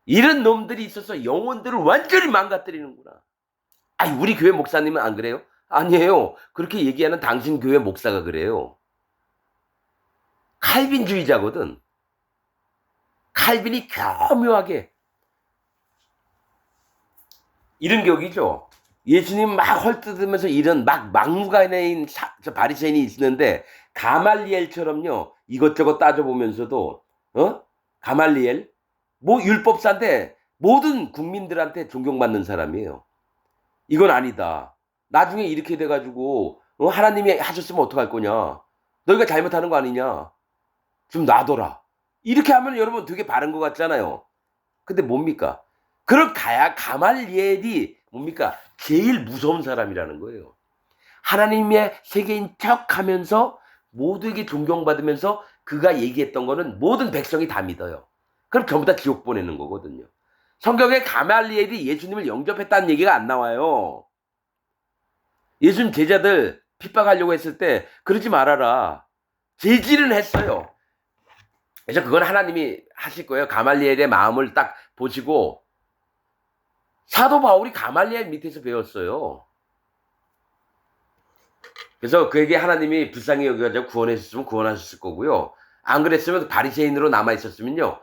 이런 놈들이 있어서 영혼들을 완전히 망가뜨리는구나. 아니 우리 교회 목사님은 안 그래요? 아니에요. 그렇게 얘기하는 당신 교회 목사가 그래요. 칼빈주의자거든. 칼빈이 교묘하게 이런 격이죠. 예수님 막 헐뜯으면서 이런 막 막무가내인 바리새인이 있는데 가말리엘처럼요 이것저것 따져보면서도 가말리엘 뭐 율법사인데 모든 국민들한테 존경받는 사람이에요. 이건 아니다. 나중에 이렇게 돼가지고 하나님이 하셨으면 어떡할 거냐. 너희가 잘못하는 거 아니냐. 좀 놔둬라. 이렇게 하면 여러분 되게 바른 것 같잖아요. 근데 뭡니까? 그런 가말리엘이 뭡니까? 제일 무서운 사람이라는 거예요. 하나님의 세계인 척 하면서 모두에게 존경받으면서 그가 얘기했던 거는 모든 백성이 다 믿어요. 그럼 전부 다 지옥 보내는 거거든요. 성경에 가말리엘이 예수님을 영접했다는 얘기가 안 나와요. 예수님 제자들 핍박하려고 했을 때 그러지 말아라. 제지는 했어요. 그래서 그건 하나님이 하실 거예요. 가말리엘의 마음을 딱 보시고, 사도 바울이 가말리엘 밑에서 배웠어요. 그래서 그에게 하나님이 불쌍히 여겨가지고 구원했으면 구원하셨을 거고요. 안 그랬으면 바리새인으로 남아있었으면요,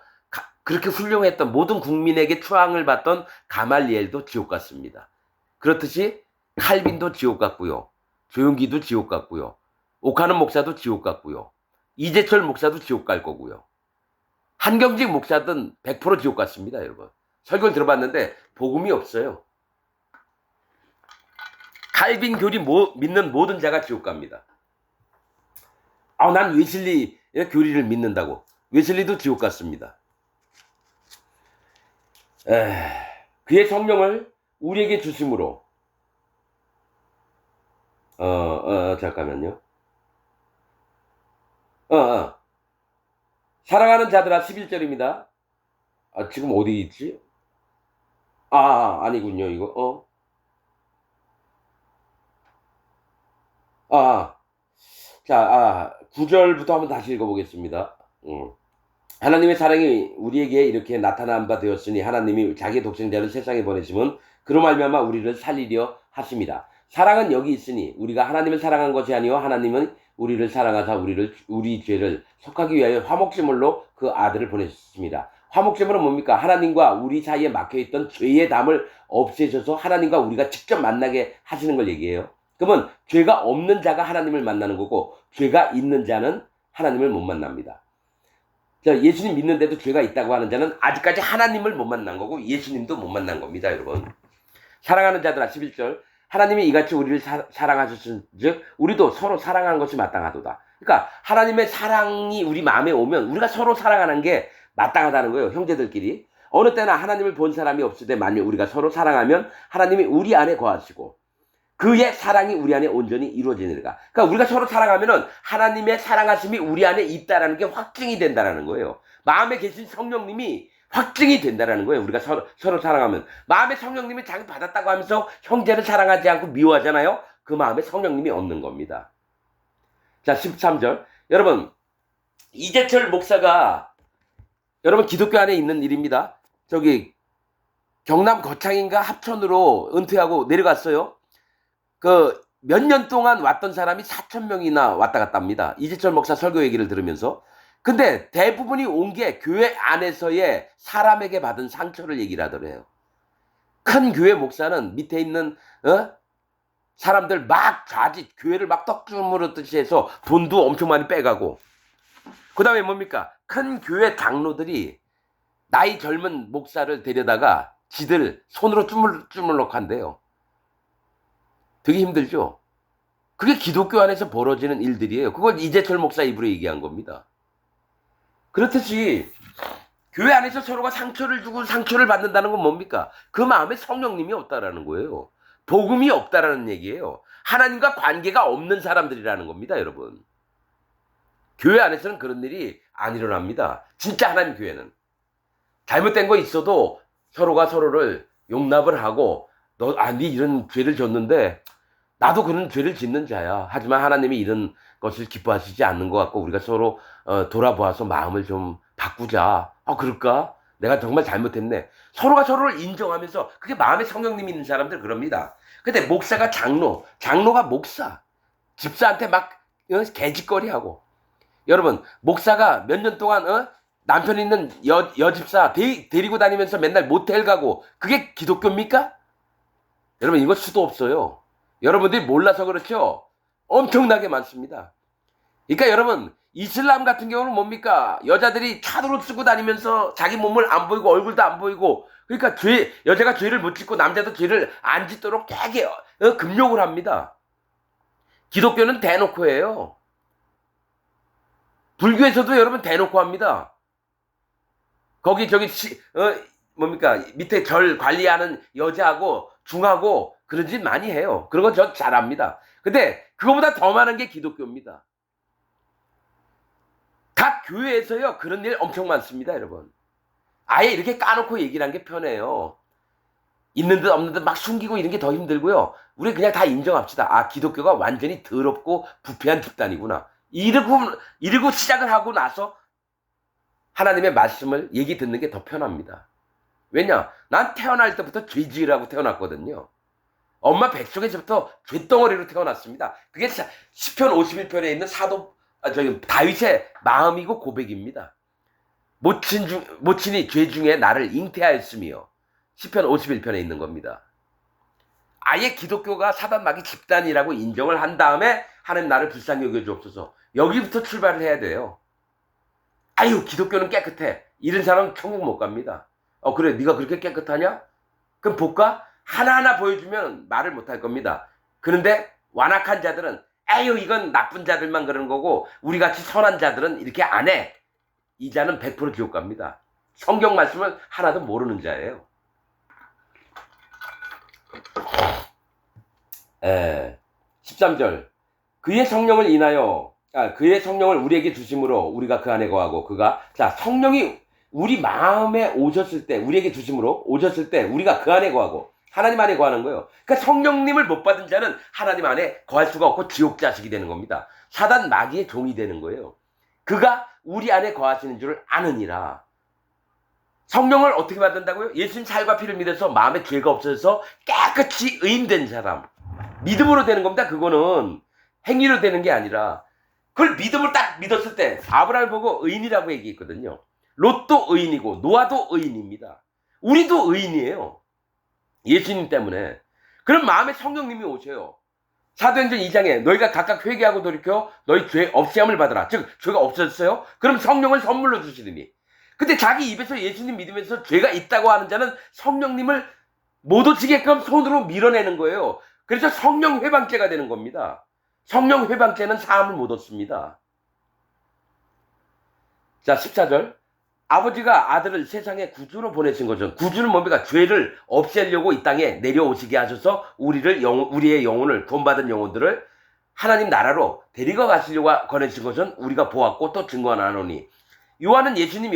그렇게 훌륭했던 모든 국민에게 추앙을 받던 가말리엘도 지옥 갔습니다. 그렇듯이 칼빈도 지옥 갔고요. 조용기도 지옥 갔고요. 오카는 목사도 지옥 갔고요. 이재철 목사도 지옥 갈 거고요. 한경직 목사든 100% 지옥 갔습니다, 여러분. 설교를 들어봤는데 복음이 없어요. 칼빈 교리 믿는 모든 자가 지옥 갑니다. 난 웨슬리 교리를 믿는다고. 웨슬리도 지옥 갔습니다. 그의 성령을 우리에게 주심으로 잠깐만요. 사랑하는 자들아, 11절입니다. 지금 어디 있지? 아니군요, 이거. 자, 9절부터 한번 다시 읽어보겠습니다. 하나님의 사랑이 우리에게 이렇게 나타난 바 되었으니 하나님이 자기 독생자를 세상에 보내심은 그로 말미암아 우리를 살리려 하심이라. 사랑은 여기 있으니 우리가 하나님을 사랑한 것이 아니요 하나님은 우리를 사랑하사 우리 죄를 속하기 위하여 화목제물로 그 아들을 보내셨습니다. 화목제물은 뭡니까? 하나님과 우리 사이에 막혀있던 죄의 담을 없애셔서 하나님과 우리가 직접 만나게 하시는 걸 얘기해요. 그러면 죄가 없는 자가 하나님을 만나는 거고 죄가 있는 자는 하나님을 못 만납니다. 예수님 믿는데도 죄가 있다고 하는 자는 아직까지 하나님을 못 만난 거고 예수님도 못 만난 겁니다, 여러분. 사랑하는 자들아, 11절. 하나님이 이같이 우리를 사랑하셨은즉 우리도 서로 사랑하는 것이 마땅하도다. 그러니까 하나님의 사랑이 우리 마음에 오면 우리가 서로 사랑하는 게 마땅하다는 거예요, 형제들끼리. 어느 때나 하나님을 본 사람이 없을 때 만일 우리가 서로 사랑하면 하나님이 우리 안에 거하시고 그의 사랑이 우리 안에 온전히 이루어지느니라. 그러니까 우리가 서로 사랑하면은 하나님의 사랑하심이 우리 안에 있다라는 게 확증이 된다라는 거예요. 마음에 계신 성령님이 확증이 된다라는 거예요. 우리가 서로 사랑하면. 마음에 성령님이 자기 받았다고 하면서 형제를 사랑하지 않고 미워하잖아요. 그 마음에 성령님이 없는 겁니다. 자, 13절. 여러분, 이재철 목사가 여러분 기독교 안에 있는 일입니다. 저기 경남 거창인가 합천으로 은퇴하고 내려갔어요. 몇 년 동안 왔던 사람이 4,000명이나 왔다 갔다 합니다. 이재철 목사 설교 얘기를 들으면서. 근데 대부분이 온 게 교회 안에서의 사람에게 받은 상처를 얘기를 하더래요. 큰 교회 목사는 밑에 있는 사람들 막 좌짓, 교회를 막 떡주무르듯이 해서 돈도 엄청 많이 빼가고, 그 다음에 뭡니까? 큰 교회 장로들이 나이 젊은 목사를 데려다가 지들 손으로 주물럭 한대요. 되게 힘들죠? 그게 기독교 안에서 벌어지는 일들이에요. 그걸 이재철 목사 입으로 얘기한 겁니다. 그렇듯이 교회 안에서 서로가 상처를 주고 상처를 받는다는 건 뭡니까? 그 마음에 성령님이 없다라는 거예요. 복음이 없다라는 얘기예요. 하나님과 관계가 없는 사람들이라는 겁니다, 여러분. 교회 안에서는 그런 일이 안 일어납니다. 진짜 하나님 교회는. 잘못된 거 있어도 서로가 서로를 용납을 하고, 네 이런 죄를 졌는데 나도 그런 죄를 짓는 자야. 하지만 하나님이 이런 것을 기뻐하시지 않는 것 같고 우리가 서로 돌아보아서 마음을 좀 바꾸자. 그럴까? 내가 정말 잘못했네. 서로가 서로를 인정하면서, 그게 마음에 성령님이 있는 사람들 그럽니다. 근데 목사가 장로가 목사, 집사한테 막 개짓거리하고. 여러분, 목사가 몇 년 동안 남편 있는 여집사 데리고 다니면서 맨날 모텔 가고, 그게 기독교입니까? 여러분, 이거 수도 없어요. 여러분들이 몰라서 그렇죠? 엄청나게 많습니다. 그러니까 여러분, 이슬람 같은 경우는 뭡니까? 여자들이 차도로 쓰고 다니면서 자기 몸을 안 보이고 얼굴도 안 보이고, 그러니까 여자가 죄를 못 짓고 남자도 죄를 안 짓도록 되게 금욕을 합니다. 기독교는 대놓고 해요. 불교에서도 여러분 대놓고 합니다. 거기 뭡니까? 밑에 절 관리하는 여자하고 중하고 그런 짓 많이 해요. 그런 건 저 잘 압니다. 근데 그거보다 더 많은 게 기독교입니다. 각 교회에서요, 그런 일 엄청 많습니다, 여러분. 아예 이렇게 까놓고 얘기를 한 게 편해요. 있는 듯 없는 듯 막 숨기고 이런 게 더 힘들고요. 우리 그냥 다 인정합시다. 기독교가 완전히 더럽고 부패한 집단이구나. 이러고 시작을 하고 나서 하나님의 말씀을 얘기 듣는 게 더 편합니다. 왜냐? 난 태어날 때부터 죄지으라고 태어났거든요. 엄마 뱃속에서부터 죄덩어리로 태어났습니다. 그게 시편 51편에 있는 다윗의 마음이고 고백입니다. 모친이 죄 중에 나를 잉태하였으며 시편 51편에 있는 겁니다. 아예 기독교가 사단마귀 집단이라고 인정을 한 다음에 하나님 나를 불쌍히 여겨주옵소서. 여기부터 출발을 해야 돼요. 아유 기독교는 깨끗해. 이런 사람은 천국 못 갑니다. 그래 네가 그렇게 깨끗하냐? 그럼 볼까? 하나하나 보여주면 말을 못 할 겁니다. 그런데 완악한 자들은 에휴 이건 나쁜 자들만 그러는 거고 우리같이 선한 자들은 이렇게 안 해. 이 자는 100% 지옥 갑니다. 성경 말씀을 하나도 모르는 자예요. 13절 그의 성령을 인하여 그의 성령을 우리에게 주심으로 우리가 그 안에 거하고 성령이 우리 마음에 오셨을 때 우리에게 주심으로 오셨을 때 우리가 그 안에 거하고 하나님 안에 거하는 거예요. 그러니까 성령님을 못 받은 자는 하나님 안에 거할 수가 없고 지옥 자식이 되는 겁니다. 사단 마귀의 종이 되는 거예요. 그가 우리 안에 거하시는 줄 아느니라. 성령을 어떻게 받는다고요? 예수님 살과 피를 믿어서 마음에 죄가 없어져서 깨끗이 의인된 사람. 믿음으로 되는 겁니다. 그거는 행위로 되는 게 아니라 그걸 믿음을 딱 믿었을 때 아브라함을 보고 의인이라고 얘기했거든요. 롯도 의인이고 노아도 의인입니다. 우리도 의인이에요. 예수님 때문에. 그럼 마음에 성령님이 오셔요. 사도행전 2장에 너희가 각각 회개하고 돌이켜 너희 죄 없애함을 받으라. 즉 죄가 없어졌어요? 그럼 성령을 선물로 주시더니. 근데 자기 입에서 예수님 믿으면서 죄가 있다고 하는 자는 성령님을 못 오치게끔 손으로 밀어내는 거예요. 그래서 성령 회방죄가 되는 겁니다. 성령 회방죄는 사함을 못 얻습니다. 자 14절 아버지가 아들을 세상에 구주로 보내신 것은 구주는 뭡니까? 죄를 없애려고 이 땅에 내려오시게 하셔서 우리의 영혼을 구원받은 영혼들을 하나님 나라로 데리고 가시려고 권하신 것은 우리가 보았고 또 증거하노니 요한은 예수님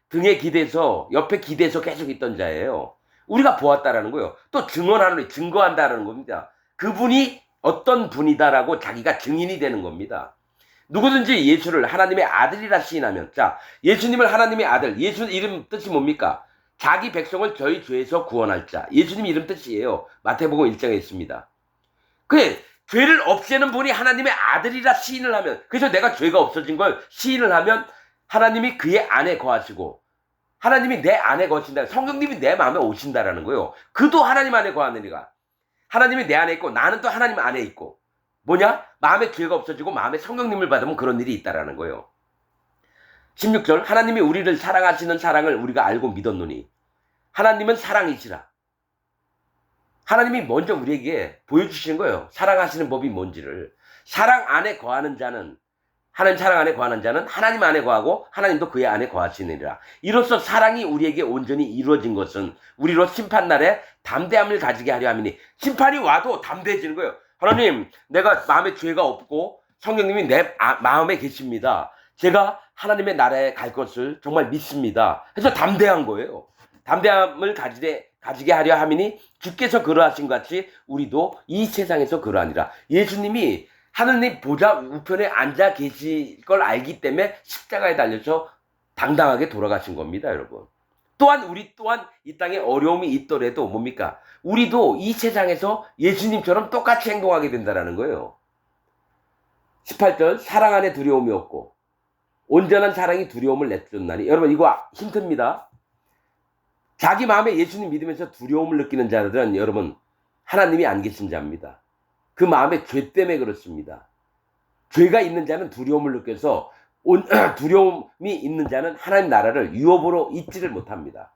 등에 기대서 옆에 기대서 계속 있던 자예요. 우리가 보았다라는 거예요. 또 증언하노니 증거한다라는 겁니다. 그분이 어떤 분이다라고 자기가 증인이 되는 겁니다. 누구든지 예수를 하나님의 아들이라 시인하면 예수님을 하나님의 아들 예수 이름 뜻이 뭡니까? 자기 백성을 저희 죄에서 구원할 자 예수님 이름 뜻이에요. 마태복음 1장에 있습니다. 죄를 없애는 분이 하나님의 아들이라 시인을 하면 그래서 내가 죄가 없어진 걸 시인을 하면 하나님이 그의 안에 거하시고 하나님이 내 안에 거하신다. 성령님이 내 마음에 오신다라는 거예요. 그도 하나님 안에 거하느니라. 하나님이 내 안에 있고 나는 또 하나님 안에 있고 뭐냐? 마음에 죄가 없어지고 마음에 성령님을 받으면 그런 일이 있다라는 거예요. 16절 하나님이 우리를 사랑하시는 사랑을 우리가 알고 믿었노니 하나님은 사랑이시라. 하나님이 먼저 우리에게 보여주시는 거예요. 사랑하시는 법이 뭔지를. 사랑 안에 거하는 자는 하나님 사랑 안에 거하는 자는 하나님 안에 거하고 하나님도 그의 안에 거하시느니라. 이로써 사랑이 우리에게 온전히 이루어진 것은 우리로 심판날에 담대함을 가지게 하려 함이니 심판이 와도 담대해지는 거예요. 하나님 내가 마음에 죄가 없고 성령님이 내 마음에 계십니다. 제가 하나님의 나라에 갈 것을 정말 믿습니다. 그래서 담대한 거예요. 담대함을 가지게 하려 함이니 주께서 그러하신 것 같이 우리도 이 세상에서 그러하니라. 예수님이 하느님 보좌 우편에 앉아 계실 걸 알기 때문에 십자가에 달려서 당당하게 돌아가신 겁니다, 여러분. 또한 우리 또한 이 땅에 어려움이 있더라도 뭡니까? 우리도 이 세상에서 예수님처럼 똑같이 행동하게 된다는 거예요. 18절 사랑 안에 두려움이 없고 온전한 사랑이 두려움을 내쫓나니. 여러분 이거 힌트입니다. 자기 마음에 예수님 믿으면서 두려움을 느끼는 자들은 여러분 하나님이 안 계신 자입니다. 그 마음에 죄 때문에 그렇습니다. 죄가 있는 자는 두려움을 느껴서 두려움이 있는 자는 하나님 나라를 유업으로 잊지를 못합니다.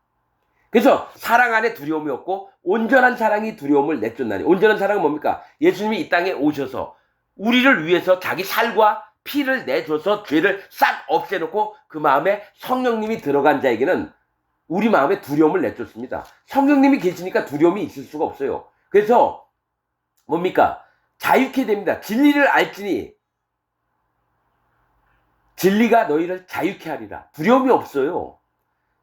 그래서 사랑 안에 두려움이 없고 온전한 사랑이 두려움을 내쫓나니. 온전한 사랑은 뭡니까? 예수님이 이 땅에 오셔서 우리를 위해서 자기 살과 피를 내줘서 죄를 싹 없애놓고 그 마음에 성령님이 들어간 자에게는 우리 마음에 두려움을 내쫓습니다. 성령님이 계시니까 두려움이 있을 수가 없어요. 그래서 뭡니까? 자유케 됩니다. 진리를 알지니 진리가 너희를 자유케 하리라. 두려움이 없어요.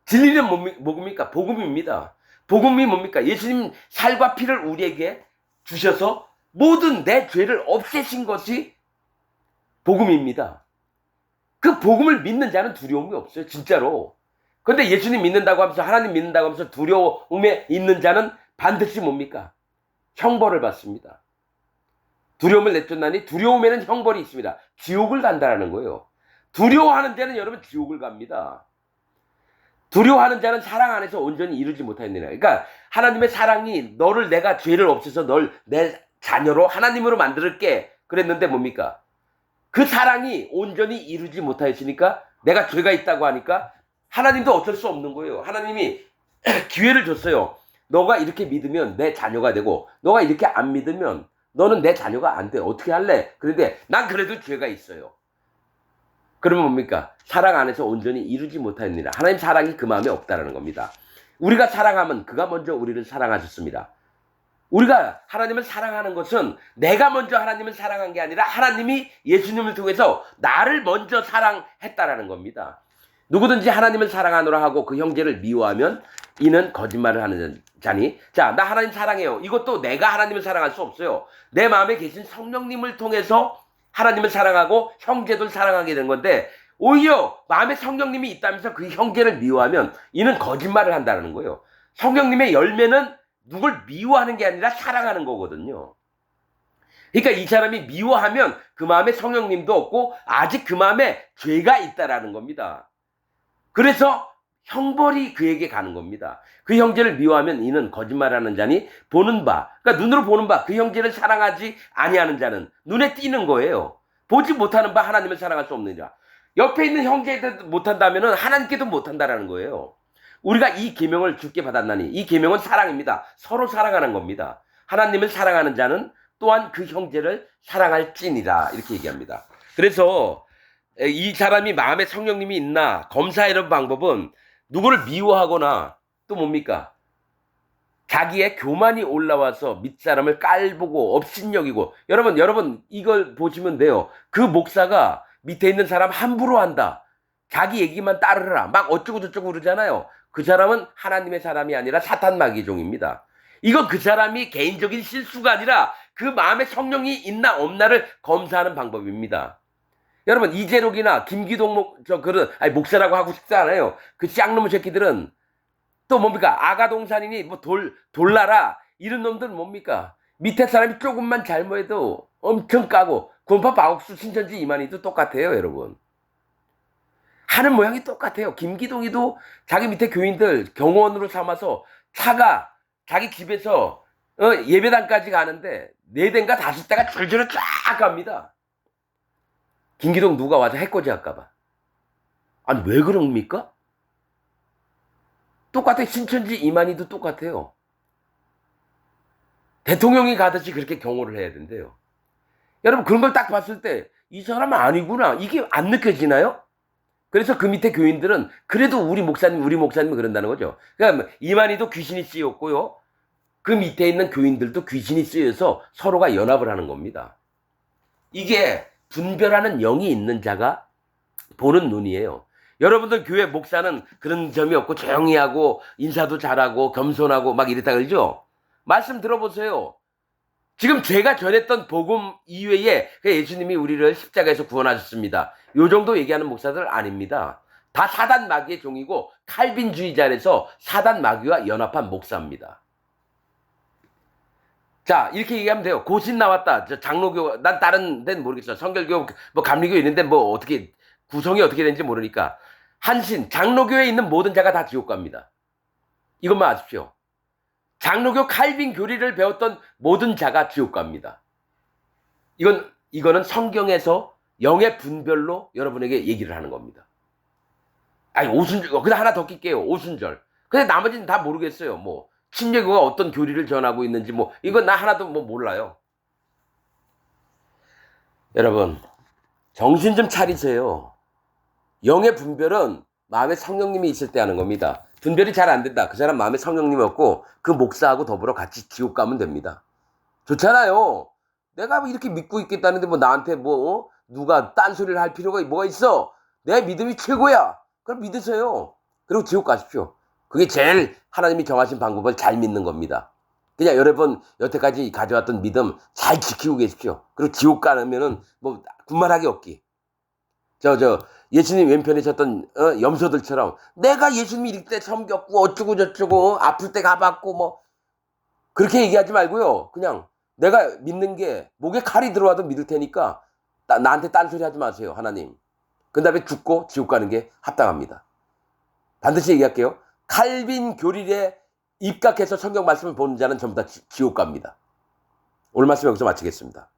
진리는 뭡니까? 복음입니다. 복음이 뭡니까? 예수님 살과 피를 우리에게 주셔서 모든 내 죄를 없애신 것이 복음입니다. 그 복음을 믿는 자는 두려움이 없어요. 진짜로. 근데 예수님 믿는다고 하면서 하나님 믿는다고 하면서 두려움에 있는 자는 반드시 뭡니까? 형벌을 받습니다. 두려움을 내쫓나니 두려움에는 형벌이 있습니다. 지옥을 간다라는 거예요. 두려워하는 자는 여러분 지옥을 갑니다. 두려워하는 자는 사랑 안에서 온전히 이루지 못하느니라. 그러니까 하나님의 사랑이 너를 내가 죄를 없애서 널 내 자녀로 하나님으로 만들게 그랬는데 뭡니까? 그 사랑이 온전히 이루지 못하였으니까 내가 죄가 있다고 하니까 하나님도 어쩔 수 없는 거예요. 하나님이 기회를 줬어요. 너가 이렇게 믿으면 내 자녀가 되고 너가 이렇게 안 믿으면 너는 내 자녀가 안 돼. 어떻게 할래? 그런데 난 그래도 죄가 있어요. 그러면 뭡니까? 사랑 안에서 온전히 이루지 못하느니라. 하나님 사랑이 그 마음에 없다라는 겁니다. 우리가 사랑하면 그가 먼저 우리를 사랑하셨습니다. 우리가 하나님을 사랑하는 것은 내가 먼저 하나님을 사랑한 게 아니라 하나님이 예수님을 통해서 나를 먼저 사랑했다라는 겁니다. 누구든지 하나님을 사랑하노라 하고 그 형제를 미워하면 이는 거짓말을 하는 자니. 자, 나 하나님 사랑해요. 이것도 내가 하나님을 사랑할 수 없어요. 내 마음에 계신 성령님을 통해서 하나님을 사랑하고 형제들 사랑하게 된 건데 오히려 마음에 성령님이 있다면서 그 형제를 미워하면 이는 거짓말을 한다는 거예요. 성령님의 열매는 누굴 미워하는 게 아니라 사랑하는 거거든요. 그러니까 이 사람이 미워하면 그 마음에 성령님도 없고 아직 그 마음에 죄가 있다라는 겁니다. 그래서 형벌이 그에게 가는 겁니다. 그 형제를 미워하면 이는 거짓말하는 자니 보는 바, 그러니까 눈으로 보는 바, 그 형제를 사랑하지 아니하는 자는 눈에 띄는 거예요. 보지 못하는 바 하나님을 사랑할 수 없느냐. 옆에 있는 형제도 못한다면 하나님께도 못한다라는 거예요. 우리가 이 계명을 주께 받았나니 이 계명은 사랑입니다. 서로 사랑하는 겁니다. 하나님을 사랑하는 자는 또한 그 형제를 사랑할지니라 이렇게 얘기합니다. 그래서 이 사람이 마음에 성령님이 있나 검사하는 방법은 누구를 미워하거나 또 뭡니까? 자기의 교만이 올라와서 밑사람을 깔보고 업신여기고 여러분 이걸 보시면 돼요. 그 목사가 밑에 있는 사람 함부로 한다. 자기 얘기만 따르라. 막 어쩌고 저쩌고 그러잖아요. 그 사람은 하나님의 사람이 아니라 사탄 마귀의 종입니다. 이건 그 사람이 개인적인 실수가 아니라 그 마음에 성령이 있나 없나를 검사하는 방법입니다. 여러분 이재록이나 김기동 목사라고 하고 싶지 않아요. 그 쌍놈의 새끼들은 또 뭡니까? 아가동산이니 뭐 돌나라 이런 놈들은 뭡니까? 밑에 사람이 조금만 잘못해도 엄청 까고 군파 박옥수 신천지 이만희도 똑같아요. 여러분 하는 모양이 똑같아요. 김기동이도 자기 밑에 교인들 경호원으로 삼아서 차가 자기 집에서 예배당까지 가는데 4대인가 5대가 줄줄을 쫙 갑니다. 김기동 누가 와서 해코지 할까봐. 아니 왜 그럽니까? 똑같아요. 신천지 이만희도 똑같아요. 대통령이 가듯이 그렇게 경호를 해야 된대요. 여러분 그런 걸 딱 봤을 때 이 사람은 아니구나 이게 안 느껴지나요? 그래서 그 밑에 교인들은 그래도 우리 목사님은 그런다는 거죠. 그러니까 이만희도 귀신이 쓰였고요. 그 밑에 있는 교인들도 귀신이 쓰여서 서로가 연합을 하는 겁니다. 이게 분별하는 영이 있는 자가 보는 눈이에요. 여러분들 교회 목사는 그런 점이 없고 조용히 하고 인사도 잘하고 겸손하고 막 이랬다 그러죠? 말씀 들어보세요. 지금 제가 전했던 복음 이외에 예수님이 우리를 십자가에서 구원하셨습니다. 요 정도 얘기하는 목사들 아닙니다. 다 사단 마귀의 종이고 칼빈주의자라서 사단 마귀와 연합한 목사입니다. 자 이렇게 얘기하면 돼요. 고신 나왔다. 저 장로교 난 다른 데는 모르겠어요. 성결교 뭐 감리교 있는데 뭐 어떻게 구성이 어떻게 되는지 모르니까 한신 장로교에 있는 모든 자가 다 지옥 갑니다. 이것만 아십시오. 장로교 칼빈 교리를 배웠던 모든 자가 지옥 갑니다. 이거는 성경에서 영의 분별로 여러분에게 얘기를 하는 겁니다. 아니 오순절 그냥 하나 더 낄게요. 오순절. 근데 나머지는 다 모르겠어요. 뭐 침례교가 어떤 교리를 전하고 있는지 뭐 이건 나 하나도 뭐 몰라요. 여러분 정신 좀 차리세요. 영의 분별은 마음에 성령님이 있을 때 하는 겁니다. 분별이 잘 안 된다. 그 사람 마음에 성령님이 없고 그 목사하고 더불어 같이 지옥 가면 됩니다. 좋잖아요. 내가 뭐 이렇게 믿고 있겠다는데 뭐 나한테 뭐 누가 딴소리를 할 필요가 뭐가 있어. 내 믿음이 최고야. 그럼 믿으세요. 그리고 지옥 가십시오. 그게 제일 하나님이 정하신 방법을 잘 믿는 겁니다. 그냥 여러분 여태까지 가져왔던 믿음 잘 지키고 계십시오. 그리고 지옥 가면은 뭐 군말하기 없기. 예수님 왼편에 섰던 염소들처럼 내가 예수님이 이때 섬겼고 어쩌고 저쩌고 아플 때 가봤고 뭐 그렇게 얘기하지 말고요. 그냥 내가 믿는 게 목에 칼이 들어와도 믿을 테니까 나한테 딴소리 하지 마세요. 하나님. 그 다음에 죽고 지옥 가는 게 합당합니다. 반드시 얘기할게요. 칼빈 교리에 입각해서 성경 말씀을 보는 자는 전부 다 지옥 갑니다. 오늘 말씀 여기서 마치겠습니다.